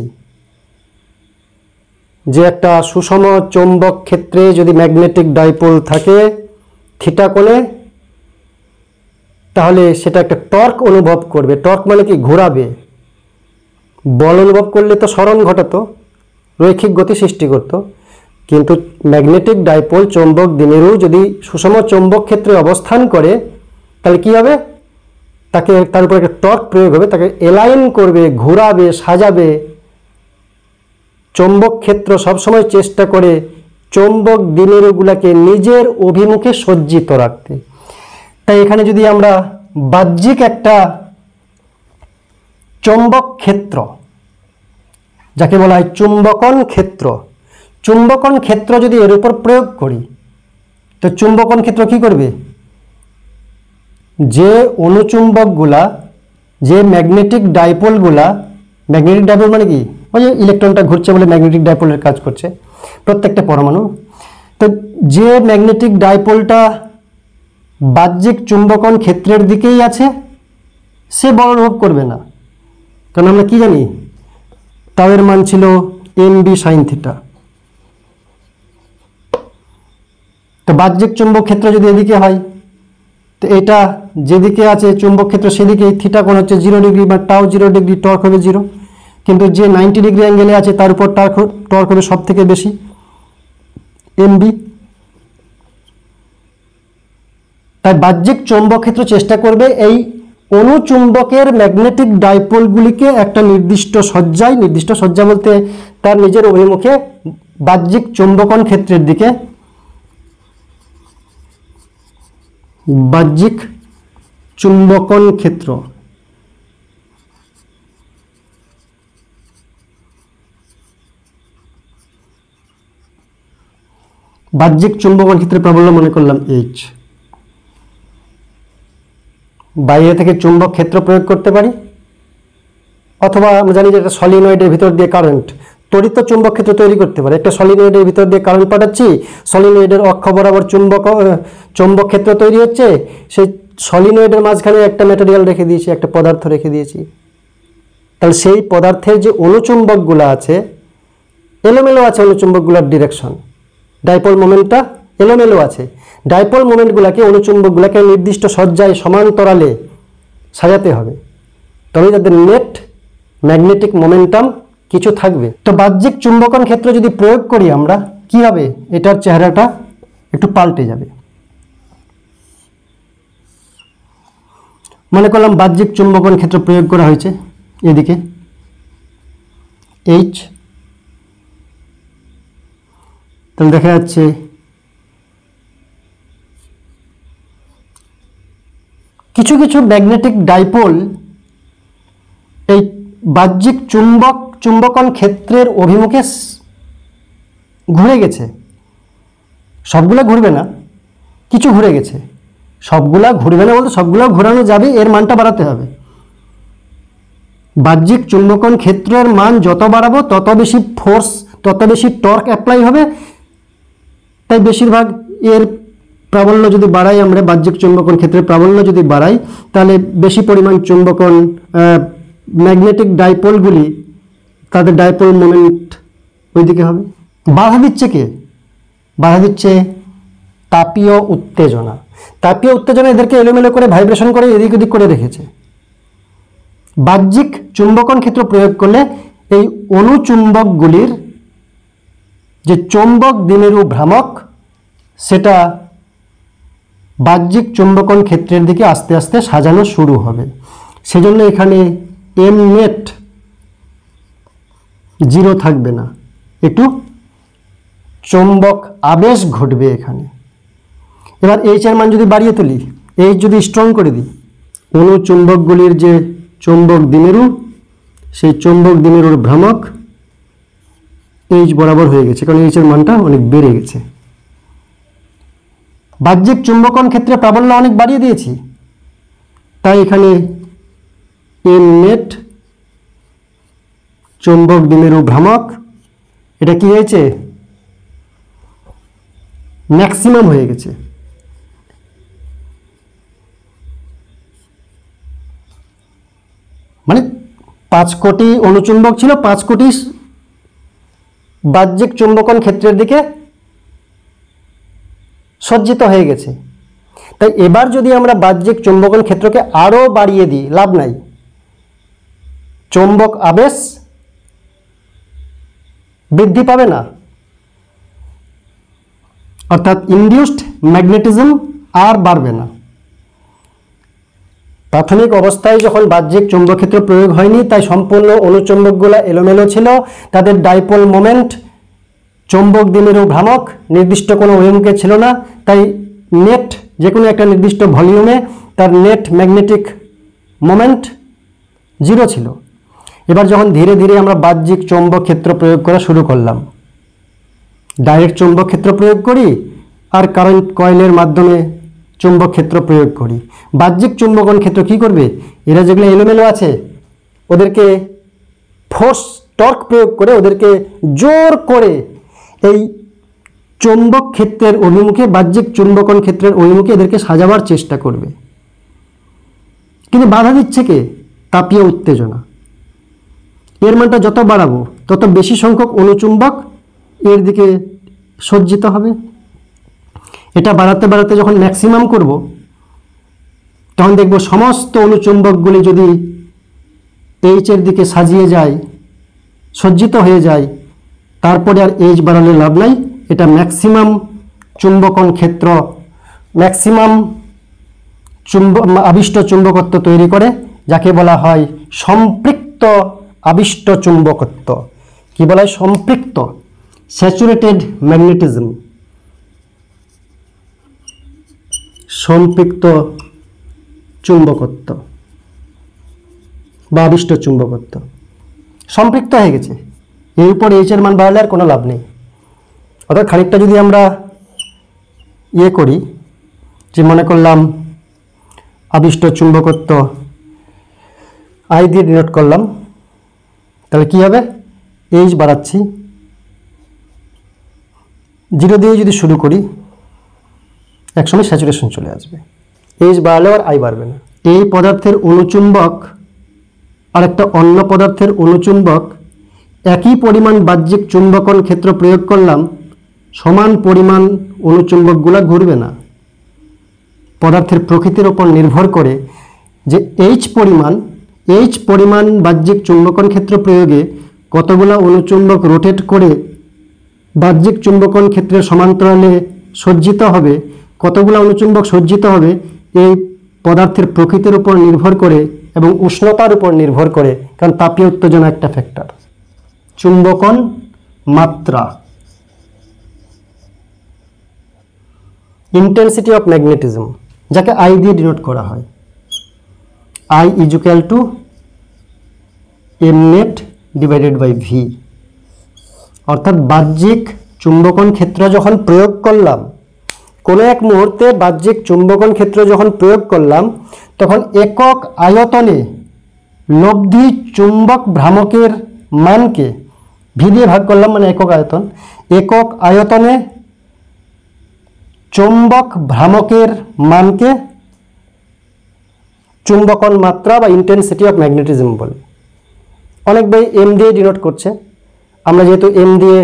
যে একটা সুষম চৌম্বক ক্ষেত্রে যদি ম্যাগনেটিক ডাইপোল থাকে থিটা কোণে, তাহলে সেটা একটা টর্ক অনুভব করবে। টর্ক মানে কি? ঘোরাবে। বল অনুভব করলে তো সরণ ঘটাতো, রৈখিক গতি সৃষ্টি করত। কিন্তু ম্যাগনেটিক ডাইপোল চৌম্বক দ্বিমেরু যদি সুষম চৌম্বক ক্ষেত্রে অবস্থান করে, তাহলে কি হবে? তার উপর একটা টর্ক প্রয়োগ হবে, তাকে এলাইন করবে, ঘোরাবে, সাজাবে। চৌম্বক ক্ষেত্র সবসময় চেষ্টা করে চৌম্বক দ্বিমেরুগুলোকে নিজের অভিমুখে সজ্জিত রাখতে। তাই এখানে যদি আমরা বাহ্যিক একটা চৌম্বক ক্ষেত্র, যাকে বলা হয় চুম্বকন ক্ষেত্র যদি এর উপর প্রয়োগ করি, তো চুম্বকন ক্ষেত্র কি করবে? যে অনুচুম্বকগুলা, যে ম্যাগনেটিক ডাইপোল মানে কি? ওই যে ইলেকট্রনটা ঘুরছে বলে ম্যাগনেটিক ডাইপোলের কাজ করছে প্রত্যেকটা পরমাণু। তো যে ম্যাগনেটিক ডাইপোলটা বাহ্যিক চুম্বকন ক্ষেত্রের দিকেই আছে, সে বল অনুভব করবে না। কারণ আমরা কি জানি? তাও এর মান ছিল mb sin থিটা। তো বাহ্যিক চুম্বক ক্ষেত্র যদি এদিকে হয়, তো এটা যেদিকে আছে চুম্বক ক্ষেত্র সেদিকে থিটা কোণ হচ্ছে 0 ডিগ্রি বা টাও 0 ডিগ্রি, টর্ক হবে 0। কিন্তু যে 90 ডিগ্রি অ্যাঙ্গেলে আছে তার উপর টর্ক হবে সব থেকে বেশি, mb। তাই বাহ্যিক চৌম্বক ক্ষেত্র চেষ্টা করবে এই অনুচুম্বকের ম্যাগনেটিক ডাইপোলগুলিকে একটা নির্দিষ্ট সজ্জা বলতে তার নিজের অভিমুখে বাহ্যিক চৌম্বকন ক্ষেত্রের দিকে, বাহ্যিক চুম্বকন ক্ষেত্র বাহ্যিক চুম্বকন ক্ষেত্রে প্রাবল্য মনে করলাম এইচ। বাইরে থেকে চুম্বক ক্ষেত্র প্রয়োগ করতে পারি, অথবা আমরা জানি যে একটা সলিনয়েডের ভিতর দিয়ে কারেন্ট, তড়িৎ চুম্বক ক্ষেত্র তৈরি করতে পারে। একটা সলিনয়েডের ভিতর দিয়ে কারেন্ট পাঠাচ্ছি, সলিনয়েডের অক্ষ বরাবর চুম্বক ক্ষেত্র তৈরি হচ্ছে, সেই সলিনয়েডের মাঝখানে একটা ম্যাটেরিয়াল রেখে দিয়েছি, একটা পদার্থ রেখে দিয়েছি। তাহলে সেই পদার্থের যে অনুচুম্বকগুলো আছে, এলোমেলো আছে অনুচুম্বকগুলোর ডিরেকশন, ডাইপোল মোমেন্টটা এলোমেলো আছে। ডাইপোল মোমেন্টগুলোকে, অনুচুম্বকগুলোকে নির্দিষ্ট সজ্জায় সমান্তরালে সাজাতে হবে, তবে তাদের নেট ম্যাগনেটিক মোমেন্টাম কিছু থাকবে। তো বাহ্যিক চুম্বকন ক্ষেত্র যদি প্রয়োগ করি আমরা, কি হবে? এটার চেহারাটা একটু পাল্টে যাবে। মনে করলাম বাহ্যিক চুম্বকন ক্ষেত্র প্রয়োগ করা হয়েছে এদিকে এইচ, তাহলে দেখা যাচ্ছে কিছু কিছু ম্যাগনেটিক ডাইপোল এই বাহ্যিক চুম্বকন ক্ষেত্রের অভিমুখে ঘুরে গেছে। সবগুলো ঘুরবে না, কিছু ঘুরে গেছে। সবগুলা ঘুরবে না বলতে সবগুলো ঘোরানো যাবে, এর মানটা বাড়াতে হবে। বাহ্যিক চুম্বকন ক্ষেত্রের মান যত বাড়াবো তত বেশি ফোর্স, তত বেশি টর্ক অ্যাপ্লাই হবে। তাই বেশিরভাগ এর প্রাবল্য যদি বাড়াই আমরা, বাহ্যিক চুম্বকন ক্ষেত্রের প্রাবল্য যদি বাড়াই, তাহলে বেশি পরিমাণ চুম্বকন ম্যাগনেটিক ডাইপোলগুলি, তাদের ডাইপোল মোমেন্ট ওইদিকে হবে। বাধা দিচ্ছে কে? বাধা দিচ্ছে তাপীয় উত্তেজনা। তাপীয় উত্তেজনা এদেরকে এলোমেলো করে, ভাইব্রেশন করে এদিক ওদিক করে রেখেছে। বাহ্যিক চুম্বকন ক্ষেত্র প্রয়োগ করলে এই অনুচুম্বকগুলির যে চৌম্বক দ্বিমেরু ভ্রামক, সেটা বাহ্যিক চুম্বকন ক্ষেত্রের দিকে আস্তে আস্তে সাজানো শুরু হবে। সেজন্য এখানে এম নেট 0 থাকবে না, একটু চৌম্বক আবেশ ঘটবে এখানে। এবার এইচ এর মান যদি বাড়িয়ে তুলি, এইচ যদি স্ট্রং করে দিই, অনুচুম্বকগুলির যে চৌম্বক দ্বিমেরু, সেই চৌম্বক দ্বিমেরুর ভ্রামক এইচ বরাবর হয়ে গেছে, কারণ এইচ এর মানটা অনেক বেড়ে গেছে। বাহ্যিক চুম্বকন ক্ষেত্রে প্রাবল্য অনেক বাড়িয়ে দিয়েছি, তাই এখানে এম নেট চৌম্বক দ্বিমেরু ভ্রামক, এটা কি হয়েছে? ম্যাক্সিমাম হয়ে গেছে। মানে 5 কোটি অনুচুম্বক ছিল, 5 কোটি বাহ্যিক চুম্বকন ক্ষেত্রের দিকে সজ্জিত হয়ে গেছে। তাই এবার যদি আমরা বাহ্যিক চুম্বকন ক্ষেত্রকে আরো বাড়িয়ে দিই, লাভ নাই। চৌম্বক আবেশ বৃদ্ধি পাবে না, অর্থাৎ ইনডিউসড ম্যাগনেটিজম আর বাড়বে না। প্রাথমিক অবস্থায় যখন বাহ্যিক চৌম্বক ক্ষেত্র প্রয়োগ হয়নি, তাই সম্পূর্ণ অনুচুম্বকগুলো এলোমেলো ছিল, তাদের ডাইপোল মোমেন্ট, চৌম্বক দ্বিমেরু ভ্রামক নির্দিষ্ট কোনো অভিমুখে ছিল না। তাই নেট যে কোনো একটা নির্দিষ্ট ভলিউমে তার নেট ম্যাগনেটিক মোমেন্ট 0 ছিল। এবার যখন ধীরে ধীরে আমরা বাহ্যিক চৌম্বক ক্ষেত্র প্রয়োগ করা শুরু করলাম, ডাইরেক্ট চৌম্বক ক্ষেত্র প্রয়োগ করি আর কারেন্ট কয়েলের মাধ্যমে চুম্বক ক্ষেত্র প্রয়োগ করি, বাহ্যিক চুম্বকন ক্ষেত্র কি করবে? এরা যেগুলো এলোমেলো আছে ওদেরকে ফোর্স, টর্ক প্রয়োগ করে ওদেরকে জোর করে এই চৌম্বক ক্ষেত্রের অভিমুখে, বাহ্যিক চুম্বকন ক্ষেত্রের অভিমুখে এদেরকে সাজাবার চেষ্টা করবে। কিন্তু বাধা দিচ্ছে কে? তাপীয় উত্তেজনা। এর মানটা যত বাড়াবো তত বেশি সংখ্যক অনুচুম্বক এর দিকে সজ্জিত হবে। এটা বাড়াতে বাড়াতে যখন ম্যাক্সিমাম করব, তখন দেখব সমস্ত অনুচুম্বকগুলি যদি এইচ এর দিকে সাজিয়ে যায়, সজ্জিত হয়ে যায়, তারপরে আর এইচ বাড়ালে লাভ নাই। এটা ম্যাক্সিমাম চুম্বকন ক্ষেত্র, ম্যাক্সিমাম আবিষ্ট চুম্বকত্ব তৈরি করে, যাকে বলা হয় সম্পৃক্ত আবিষ্ট চুম্বকত্ব। কি বলা হয়? সম্পৃক্ত, স্যাচুরেটেড ম্যাগনেটিজম, সম্পৃক্ত চুম্বকত্ব বা আবিষ্ট চুম্বকত্ব সম্পৃক্ত হয়ে গেছে। এর উপর এইচ এর মান বাড়ালে আর কোনো লাভ নেই। অর্থাৎ খানিকটা যদি আমরা ইয়ে করি, যে মনে করলাম আবিষ্ট চুম্বকত্ব আই দিয়ে ডিনোট করলাম, তাহলে কি হবে, এইচ বাড়াচ্ছি, 0 দিয়ে যদি শুরু করি একসময় স্যাচুরেশন চলে আসবে। এইচ বাড়ালে আর আই বাড়বে না। এই পদার্থের অণুচুম্বক আর একটা অন্য পদার্থের অণুচুম্বক একই পরিমাণ বাহ্যিক চুম্বকন ক্ষেত্র প্রয়োগ করলাম, সমান পরিমাণ অণুচুম্বকগুলো ঘুরবে না। পদার্থের প্রকৃতির ওপর নির্ভর করে যে এইচ পরিমাণ বাহ্যিক চুম্বকন ক্ষেত্র প্রয়োগে কতগুলো অণুচুম্বক রোটেট করে বাহ্যিক চুম্বকন ক্ষেত্রের সমান্তরালে সজ্জিত হবে, কতগুলো অণুচুম্বক সজ্জিত হবে, এই পদার্থের প্রকৃতির উপর নির্ভর করে এবং উষ্ণতার উপর নির্ভর করে, কারণ তাপীয় উত্তেজনা একটা ফ্যাক্টর। চুম্বকন মাত্রা, ইন্টেন্সিটি অফ ম্যাগনেটিজম, যাকে আই দিয়ে ডিনোট করা হয়, I is equal to M net divided by V. অর্থাৎ বাহ্যিক চুম্বকন ক্ষেত্র যখন প্রয়োগ করলাম, কোনো এক মুহূর্তে বাহ্যিক চুম্বকন ক্ষেত্র যখন প্রয়োগ করলাম, তখন একক আয়তনে লব্ধি চুম্বক ভ্রামকের মানকে ভি দিয়ে ভাগ করলাম, মানে একক আয়তন, একক আয়তনে চুম্বক ভ্রামকের মানকে চুম্বকন মাত্রা বা ইন্টেন্সিটি অফ ম্যাগনেটিজম বলে। অনেক বই এম দিয়ে ডিনোট করছে, আমরা যেহেতু এম দিয়ে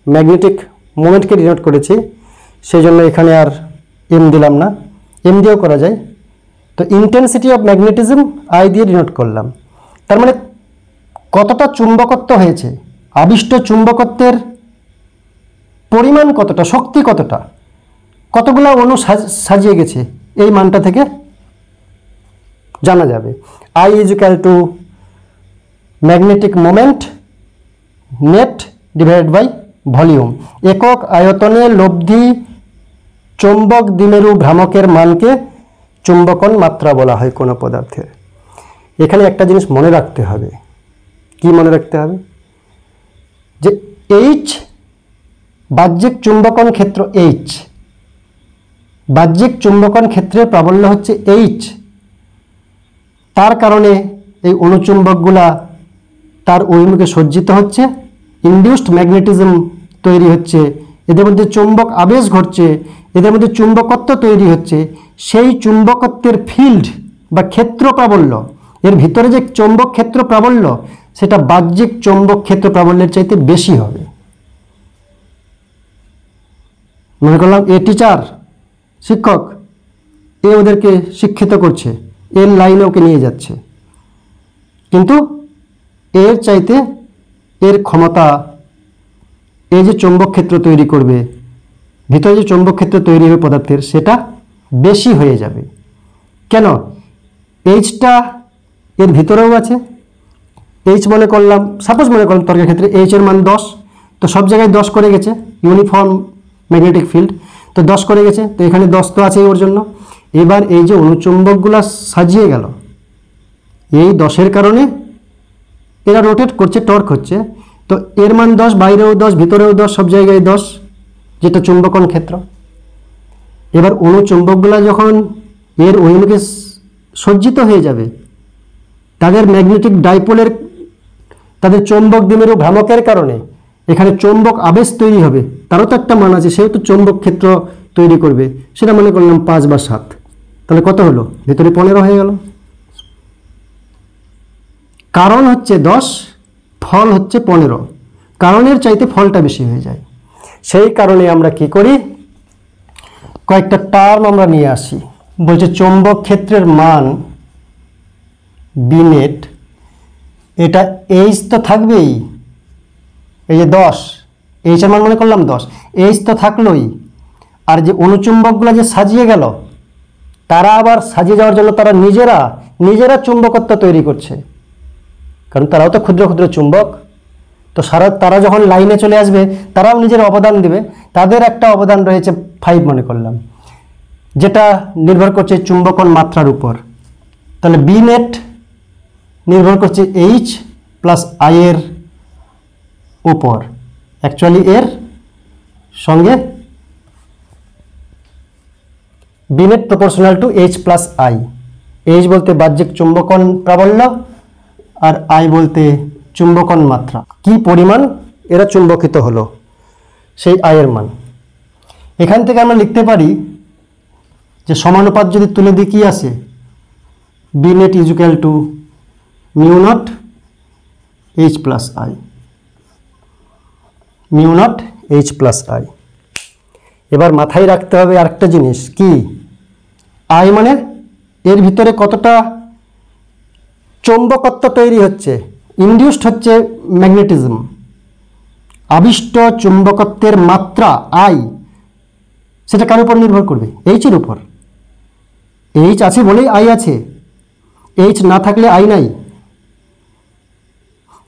ম্যাগনেটিক মোমেন্টকে ডিনোট করেছি, সেই জন্য এখানে আর এম দিলাম না, এম দিয়েও করা যায়। তো ইন্টেন্সিটি অফ ম্যাগনেটিজম আই দিয়ে ডিনোট করলাম। তার মানে কতটা চুম্বকত্ব হয়েছে, আবিষ্ট চুম্বকত্বের পরিমাণ কতটা, শক্তি কতটা, কতগুলো অণু সাজিয়ে গেছে, এই মানটা থেকে জানা যাবে। I is equal to magnetic moment net divided by volume. একক আয়তনে লব্ধি চৌম্বক দ্বিমেরু ভ্রামকের মানকে চুম্বকন মাত্রা বলা হয় কোনো পদার্থের। এখানে একটা জিনিস মনে রাখতে হবে। কি মনে রাখতে হবে? যে এইচ বাহ্যিক চুম্বকন ক্ষেত্র, এইচ বাহ্যিক চুম্বকন ক্ষেত্রের প্রাবল্য হচ্ছে এইচ, তার কারণে এই অণুচুম্বকগুলা তার অভিমুখে সজ্জিত হচ্ছে, ইনডিউসড ম্যাগনেটিজম তৈরি হচ্ছে, এদের মধ্যে চুম্বক আবেশ ঘটছে, এদের মধ্যে চুম্বকত্ব তৈরি হচ্ছে। সেই চুম্বকত্বের ফিল্ড বা ক্ষেত্র প্রাবল্য, এর ভিতরে যে চৌম্বক ক্ষেত্র প্রাবল্য, সেটা বাহ্যিক চৌম্বক ক্ষেত্র প্রাবল্যের চাইতে বেশি হবে। মনে করলাম এ টিচার, শিক্ষক, এ ওদেরকে শিক্ষিত করছে, এর লাইনে ওকে নিয়ে যাচ্ছে, কিন্তু এর চাইতে এর ক্ষমতা, এই যে চৌম্বক ক্ষেত্র তৈরি করবে, ভিতরে যে চৌম্বক ক্ষেত্র তৈরি হবে পদার্থের, সেটা বেশি হয়ে যাবে। কেন? এইচটা এর ভিতরেও আছে। এইচ মনে করলাম, সাপোজ মনে করলাম তর্কের ক্ষেত্রে এইচ এর মান 10, তো সব জায়গায় 10 করে গেছে, ইউনিফর্ম ম্যাগনেটিক ফিল্ড, তো 10 করে গেছে, তো এখানে 10 তো আছেই ওর জন্য। এবার এই যে অণুচুম্বকগুলো সাজিয়ে গেল, এই 10-এর কারণে এরা রোটেট করছে, টর্ক হচ্ছে, তো এর মান 10, বাইরেও 10, ভিতরেও 10, সব জায়গায় 10, যেটা চুম্বকন ক্ষেত্র। এবার অণুচুম্বকগুলো যখন এর অভিমুখে সজ্জিত হয়ে যাবে, তাদের ম্যাগনেটিক ডাইপোলের, তাদের চৌম্বক দ্বিমেরু ভ্রামকের কারণে এখানে চৌম্বক আবেশ তৈরি হবে, তারও তো একটা মান আছে, সেও তো চৌম্বক ক্ষেত্র তৈরি করবে, সেটা মনে করলাম 5 বা 7, তাহলে কত হলো? ভিতরে 15 হয়ে গেল। কারণ হচ্ছে 10, ফল হচ্ছে 15, কারণের চাইতে ফলটা বেশি হয়ে যায়। সেই কারণে আমরা কি করি, কয়েকটা টার্ম আমরা নিয়ে আসি। বলছে চৌম্বক ক্ষেত্রের মান বি নেট, এটা এইচ তো থাকবেই, এই যে 10, এইচ এর মান মনে করলাম 10, এইচ তো থাকলোই, আর যে অণুচুম্বকগুলো যে সাজিয়ে গেল, তারা আবার সাজিয়ে যাওয়ার জন্য তারা নিজেরা চুম্বকত্ব তৈরি করছে, কারণ তারাও তো ক্ষুদ্র ক্ষুদ্র চুম্বক। তো তারা যখন লাইনে চলে আসবে, তারাও নিজের অবদান দেবে, তাদের একটা অবদান রয়েছে 5 মনে করলাম, যেটা নির্ভর করছে চুম্বকন মাত্রার উপর। তাহলে বি নেট নির্ভর করছে এইচ প্লাস আই এর উপর, অ্যাকচুয়ালি এর সঙ্গে B net proportional to H plus I. H বলতে বাহ্যিক চুম্বকন প্রাবল্য আর আই বলতে চুম্বকন মাত্রা, কি পরিমাণ এরা চুম্বকিত হলো সেই আয়ের মান। এখান থেকে আমরা লিখতে পারি যে সমানুপাত যদি তুলে দিই কি আসে, B net is equal to mu naught H plus I, mu naught H plus I. এবার মাথায় রাখতে হবে আরেকটা জিনিস, কি আই মানে এর ভিতরে কতটা চৌম্বকত্ব তৈরি হচ্ছে, ইনডিউসড হচ্ছে ম্যাগনেটিজম। আবিষ্ট চুম্বকত্বের মাত্রা আই, সেটা কার উপর নির্ভর করবে? এইচের উপর। এইচ আছে বলেই আই আছে, এইচ না থাকলে আই নাই।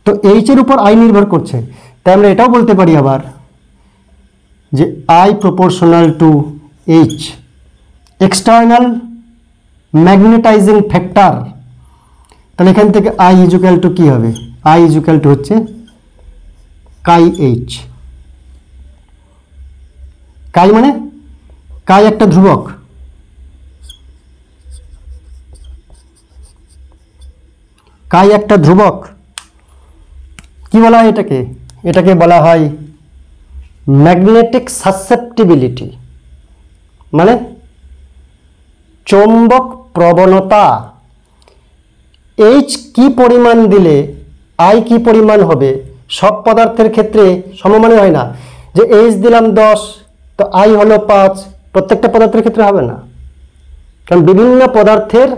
তো এইচের উপর আই নির্ভর করছে, তাই আমরা এটাও বলতে পারি আবার যে I proportional to H, external magnetising factor. তাহলে এখান থেকে আই ইজুক্যাল টু কী হবে? আই ইজুক্যাল টু হচ্ছে কাই এইচ। কাই মানে কাই একটা ধ্রুবক, কাই একটা ধ্রুবক। কি বলা হয় এটাকে? এটাকে বলা হয় ম্যাগনেটিক সাসেপ্টিবিলিটি, মানে চৌম্বক প্রবণতা। এইচ কি পরিমাণ দিলে আই কি পরিমাণ হবে সব পদার্থের ক্ষেত্রে সমমানে হয় না। যে এইচ দিলাম 10 তো আই হলো 5, প্রত্যেকটা পদার্থের ক্ষেত্রে হবে না, কারণ বিভিন্ন পদার্থের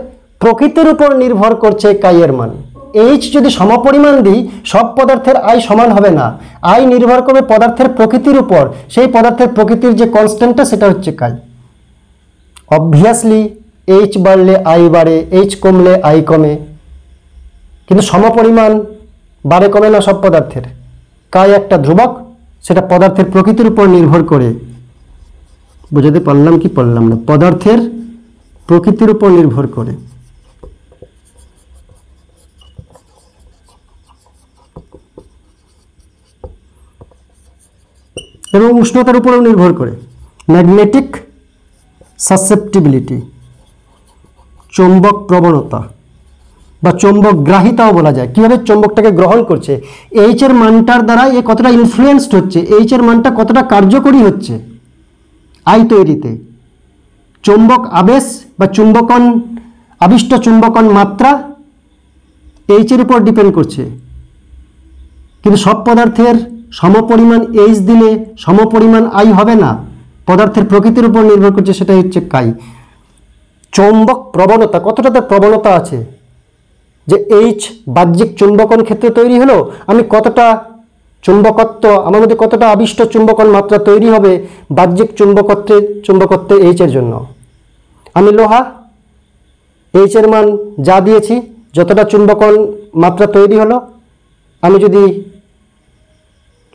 প্রকৃতির উপর নির্ভর করছে কাইয়ের মান। এইচ যদি সমপরিমাণ দিই সব পদার্থের আই সমান হবে না, আই নির্ভর করবে পদার্থের প্রকৃতির উপর, সেই পদার্থের প্রকৃতির যে কনস্ট্যান্টটা সেটা হচ্ছে কাই। অবভিয়াসলি এইচ বাড়লে আই বাড়ে, এইচ কমলে আই কমে, কিন্তু সমপরিমাণ বাড়ে কমে না সব পদার্থের। কাই একটা ধ্রুবক, সেটা পদার্থের প্রকৃতির উপর নির্ভর করে। বোঝাতে পারলাম কি পারলাম না? পদার্থের প্রকৃতির উপর নির্ভর করে। এবং উষ্ণতার উপরেও নির্ভর করে। ম্যাগনেটিক সাসেপ্টিবিলিটি, চৌম্বক প্রবণতা বা চৌম্বক গ্রাহিতাও বলা যায়। কীভাবে চৌম্বকটাকে গ্রহণ করছে, এইচ এর মানটার দ্বারা এ কতটা ইনফ্লুয়েন্সড হচ্ছে, এইচ এর মানটা কতটা কার্যকরী হচ্ছে আই তৈরিতে। চৌম্বক আবেশ বা চুম্বকন, আবিষ্ট চুম্বকন মাত্রা এইচ এর উপর ডিপেন্ড করছে, কিন্তু সব পদার্থের সমপরিমাণ এইচ দিলে সমপরিমাণ আই হবে না, পদার্থের প্রকৃতির উপর নির্ভর করছে, সেটা হচ্ছে কাই। চৌম্বক প্রবণতা, কতটা তার প্রবণতা আছে, যে এইচ বাহ্যিক চুম্বকন ক্ষেত্রে তৈরি হলো, আমি কতটা চুম্বকত্ব, আমার মধ্যে কতটা আবিষ্ট চুম্বকন মাত্রা তৈরি হবে বাহ্যিক চুম্বকত্বে এইচ এর জন্য। আমি লোহা, এইচ এর মান যা দিয়েছি, যতটা চুম্বকন মাত্রা তৈরি হলো, আমি যদি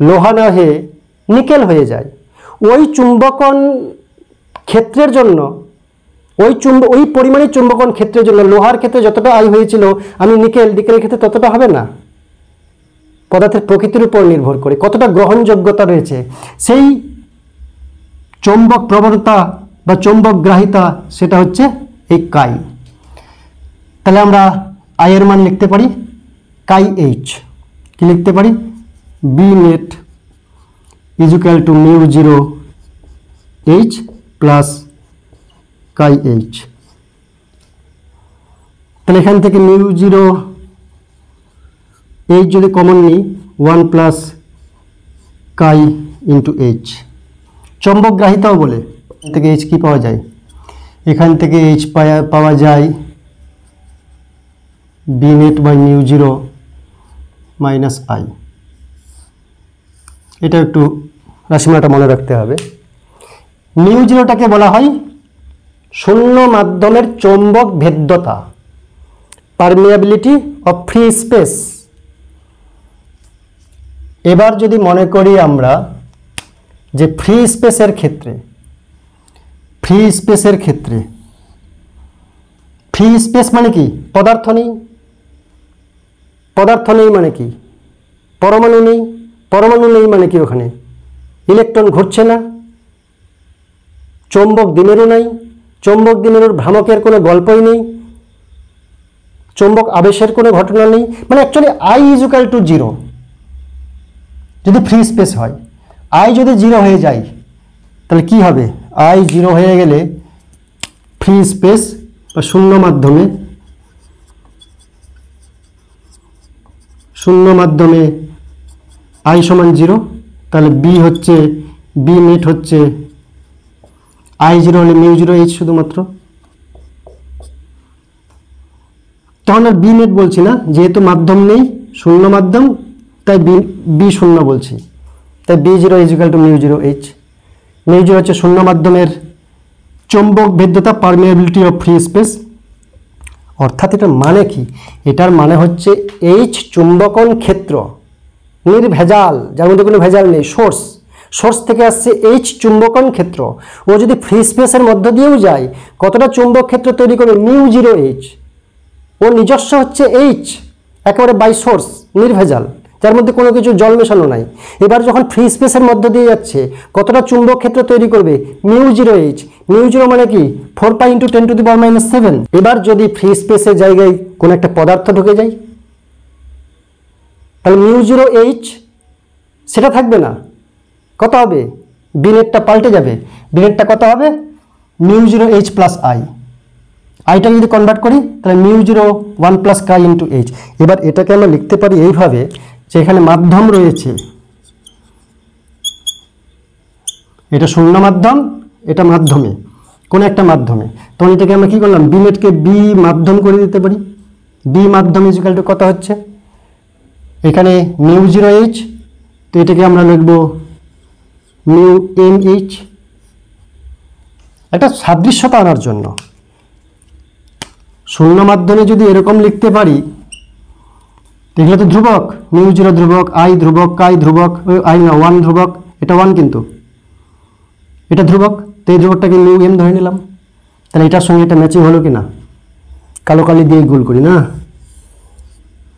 লোহা না হয়ে নিকেল হয়ে যায়, ওই চুম্বকন ক্ষেত্রের জন্য, ওই পরিমাণে চুম্বকন ক্ষেত্রের জন্য লোহার ক্ষেত্রে যতটা আই হয়েছিল, আমি নিকেলের ক্ষেত্রে ততটা হবে না। পদার্থের প্রকৃতির উপর নির্ভর করে কতটা গ্রহণযোগ্যতা রয়েছে, সেই চৌম্বক প্রবণতা বা চৌম্বক গ্রাহিতা, সেটা হচ্ছে এই কাই। তাহলে আমরা আই এর মান লিখতে পারি কাই এইচ। কি লিখতে পারি? B net is equal to mu 0 H plus chi H. তাহলে এখান থেকে মিউ 0 এইচ যদি কমন নিই, 1 প্লাস কাই ইন্টু এইচ। চৌম্বক গ্রাহিতাও বলে। থেকে এইচ কি পাওয়া যায়? এখান থেকে এইচ পাওয়া যায় B net by mu 0 minus I. এটা একটু রাশিমালাটা মনে রাখতে হবে। মিউ 0টাকে বলা হয় শূন্য মাধ্যমের চৌম্বক ভেদ্যতা, পারমিয়াবিলিটি অফ ফ্রি স্পেস। এবার যদি মনে করি আমরা যে ফ্রি স্পেসের ক্ষেত্রে, ফ্রি স্পেস মানে কি? পদার্থ নেই। পদার্থ নেই মানে কি? পরমাণু নেই। পরমাণু নেই মানে কি? ওখানে ইলেকট্রন ঘুরছে না, চৌম্বক দ্বিমেরু নাই, চৌম্বক দ্বিমেরুর ভ্রামকের কোনো গল্পই নেই, চৌম্বক আবেশের কোনো ঘটনা নেই, মানে actually I is equal two 0 যদি ফ্রি স্পেস হয়। আই যদি 0 হয়ে যায় তাহলে কি হবে? আই 0 হয়ে গেলে ফ্রি স্পেস বা শূন্য মাধ্যমে আই সমান 0, তাহলে বি হচ্ছে বি নেট হচ্ছে আই 0 হলে মিউ 0 এইচ শুধুমাত্র। তখন আর বি নেট বলছি না, যেহেতু মাধ্যম নেই, শূন্য মাধ্যম, তাই বি শূন্য বলছি, তাই B 0 is equal to mu 0 H. Mu 0 হচ্ছে শূন্য মাধ্যমের চৌম্বক ভেদ্যতা, পারমিয়াবিলিটি অফ ফ্রি স্পেস। অর্থাৎ এটার মানে কি? এটার মানে হচ্ছে এইচ চুম্বকন ক্ষেত্র, নির্ভেজাল, যার মধ্যে কোনো ভেজাল নেই, সোর্স থেকে আসছে এইচ চুম্বকন ক্ষেত্র। ও যদি ফ্রি স্পেসের মধ্য দিয়েও যায়, কতটা চুম্বক ক্ষেত্র তৈরি করবে? Mu 0 H. ও নিজস্ব হচ্ছে এইচ, একেবারে বাই সোর্স, নির্ভেজাল, যার মধ্যে কোনো কিছু জল মেশানো নাই। এবার যখন ফ্রি স্পেসের মধ্য দিয়ে যাচ্ছে, কতটা চুম্বক ক্ষেত্র তৈরি করবে? Mu 0 H. মিউ 0 মানে কি? 4 পাই ইন্টু 10 টু দি পাওয়ার -7। এবার যদি ফ্রি স্পেসের জায়গায় কোনো একটা পদার্থ ঢুকে যায়, তাহলে মিউ 0 এইচ সেটা থাকবে না, কত হবে? বিনেটটা পাল্টে যাবে। বিনেটটা কত হবে? Mu 0 H plus I. আইটা যদি কনভার্ট করি তাহলে মিউ 0 1 প্লাস কাই ইন্টু এইচ। এবার এটাকে আমরা লিখতে পারি এইভাবে যে এখানে মাধ্যম রয়েছে, এটা শূন্য মাধ্যম, এটা মাধ্যমে, কোনো একটা মাধ্যমে। তখন এটাকে আমরা কি করলাম? বি নেটকে বি মাধ্যম করে দিতে পারি। বি মাধ্যম ইজ ইকুয়াল টু কত হচ্ছে? এখানে মিউ 0 এইচ, তো এটাকে আমরা লিখব মিউ এম এইচ। একটা সাদৃশ্যতা আনার জন্য শূন্য মাধ্যমে যদি এরকম লিখতে পারি, এগুলো তো ধ্রুবক, মিউ 0 ধ্রুবক, আই ধ্রুবক, কাই ধ্রুবক, আই না 1 ধ্রুবক, এটা 1, কিন্তু এটা ধ্রুবক, তো এই ধ্রুবকটাকে মিউ এম ধরে নিলাম। তাহলে এটার সঙ্গে এটা ম্যাচিং হলো কি না? কালো কালি দিয়ে গোল করি না,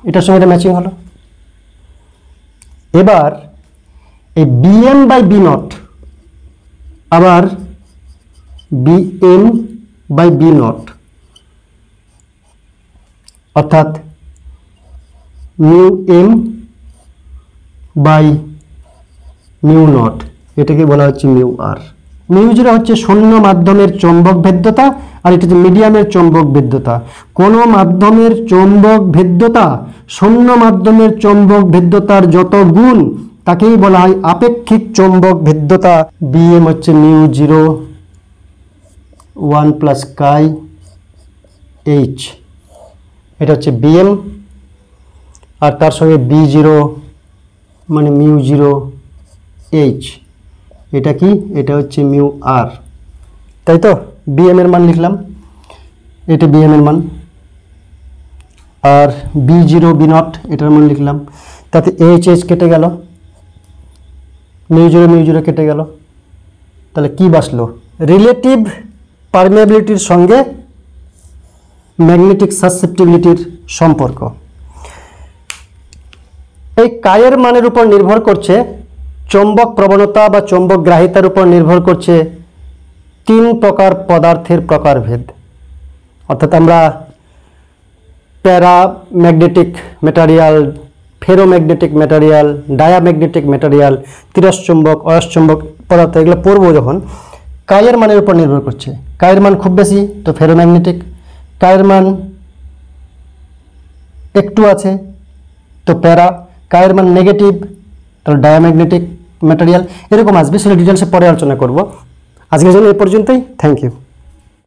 এটার সঙ্গে এটা ম্যাচিং হলো। এবার এই বিএম বাই বি নট, আবার বিএম বাই বি নট, অর্থাৎ mu M by mu naught, এটাকে বলা হচ্ছে মিউ আর। মিউ 0 হচ্ছে শূন্য মাধ্যমের চৌম্বক ভেদ্যতা, আর এটা হচ্ছে মিডিয়ামের চৌম্বক ভেদ্যতা। কোনো মাধ্যমের চৌম্বক ভেদ্যতা শূন্য মাধ্যমের চৌম্বক ভেদ্যতার যত গুণ, তাকেই বলা হয় আপেক্ষিক চৌম্বক ভেদ্যতা। বিএম হচ্ছে মিউ 0 1 প্লাস কাই এইচ, এটা হচ্ছে বিএম, আর তার সঙ্গে বি 0 মানে মিউ 0 এইচ, এটা কি? এটা হচ্ছে মিউ আর, তাই তো? বিএম এর মান লিখলাম, এটা বিএম এর মান, আর বি 0 বি নট এটার মান লিখলাম। তাতে এইচ এইচ কেটে গেল, মিউ 0 কেটে গেল, তাহলে কি বাঁচলো? রিলেটিভ পারমিয়াবিলিটির সঙ্গে ম্যাগনেটিক সাসেপ্টিবিলিটির সম্পর্ক। এই কায়ের মানের উপর নির্ভর করছে, চৌম্বক প্রবণতা বা চৌম্বক গ্রাহিতার উপর নির্ভর করছে 3 প্রকার পদার্থের প্রকারভেদ। অর্থাৎ আমরা paramagnetic material, ferromagnetic material, diamagnetic material, তিরস্চুম্বক, অয়স্চুম্বক পদার্থ, এগুলো পড়বো যখন। কায়ের মানের উপর নির্ভর করছে। কায়ের মান খুব বেশি তো ফেরোম্যাগনেটিক, কায়ের মান একটু আছে তো প্যারা, কায়ের মান নেগেটিভ তাহলে ডায়াম্যাগনেটিক ম্যাটেরিয়াল, এরকম আসবে। সেটা ডিটেলসে পরে আলোচনা করব। আজকের জন্য এই পর্যন্তই। Thank you.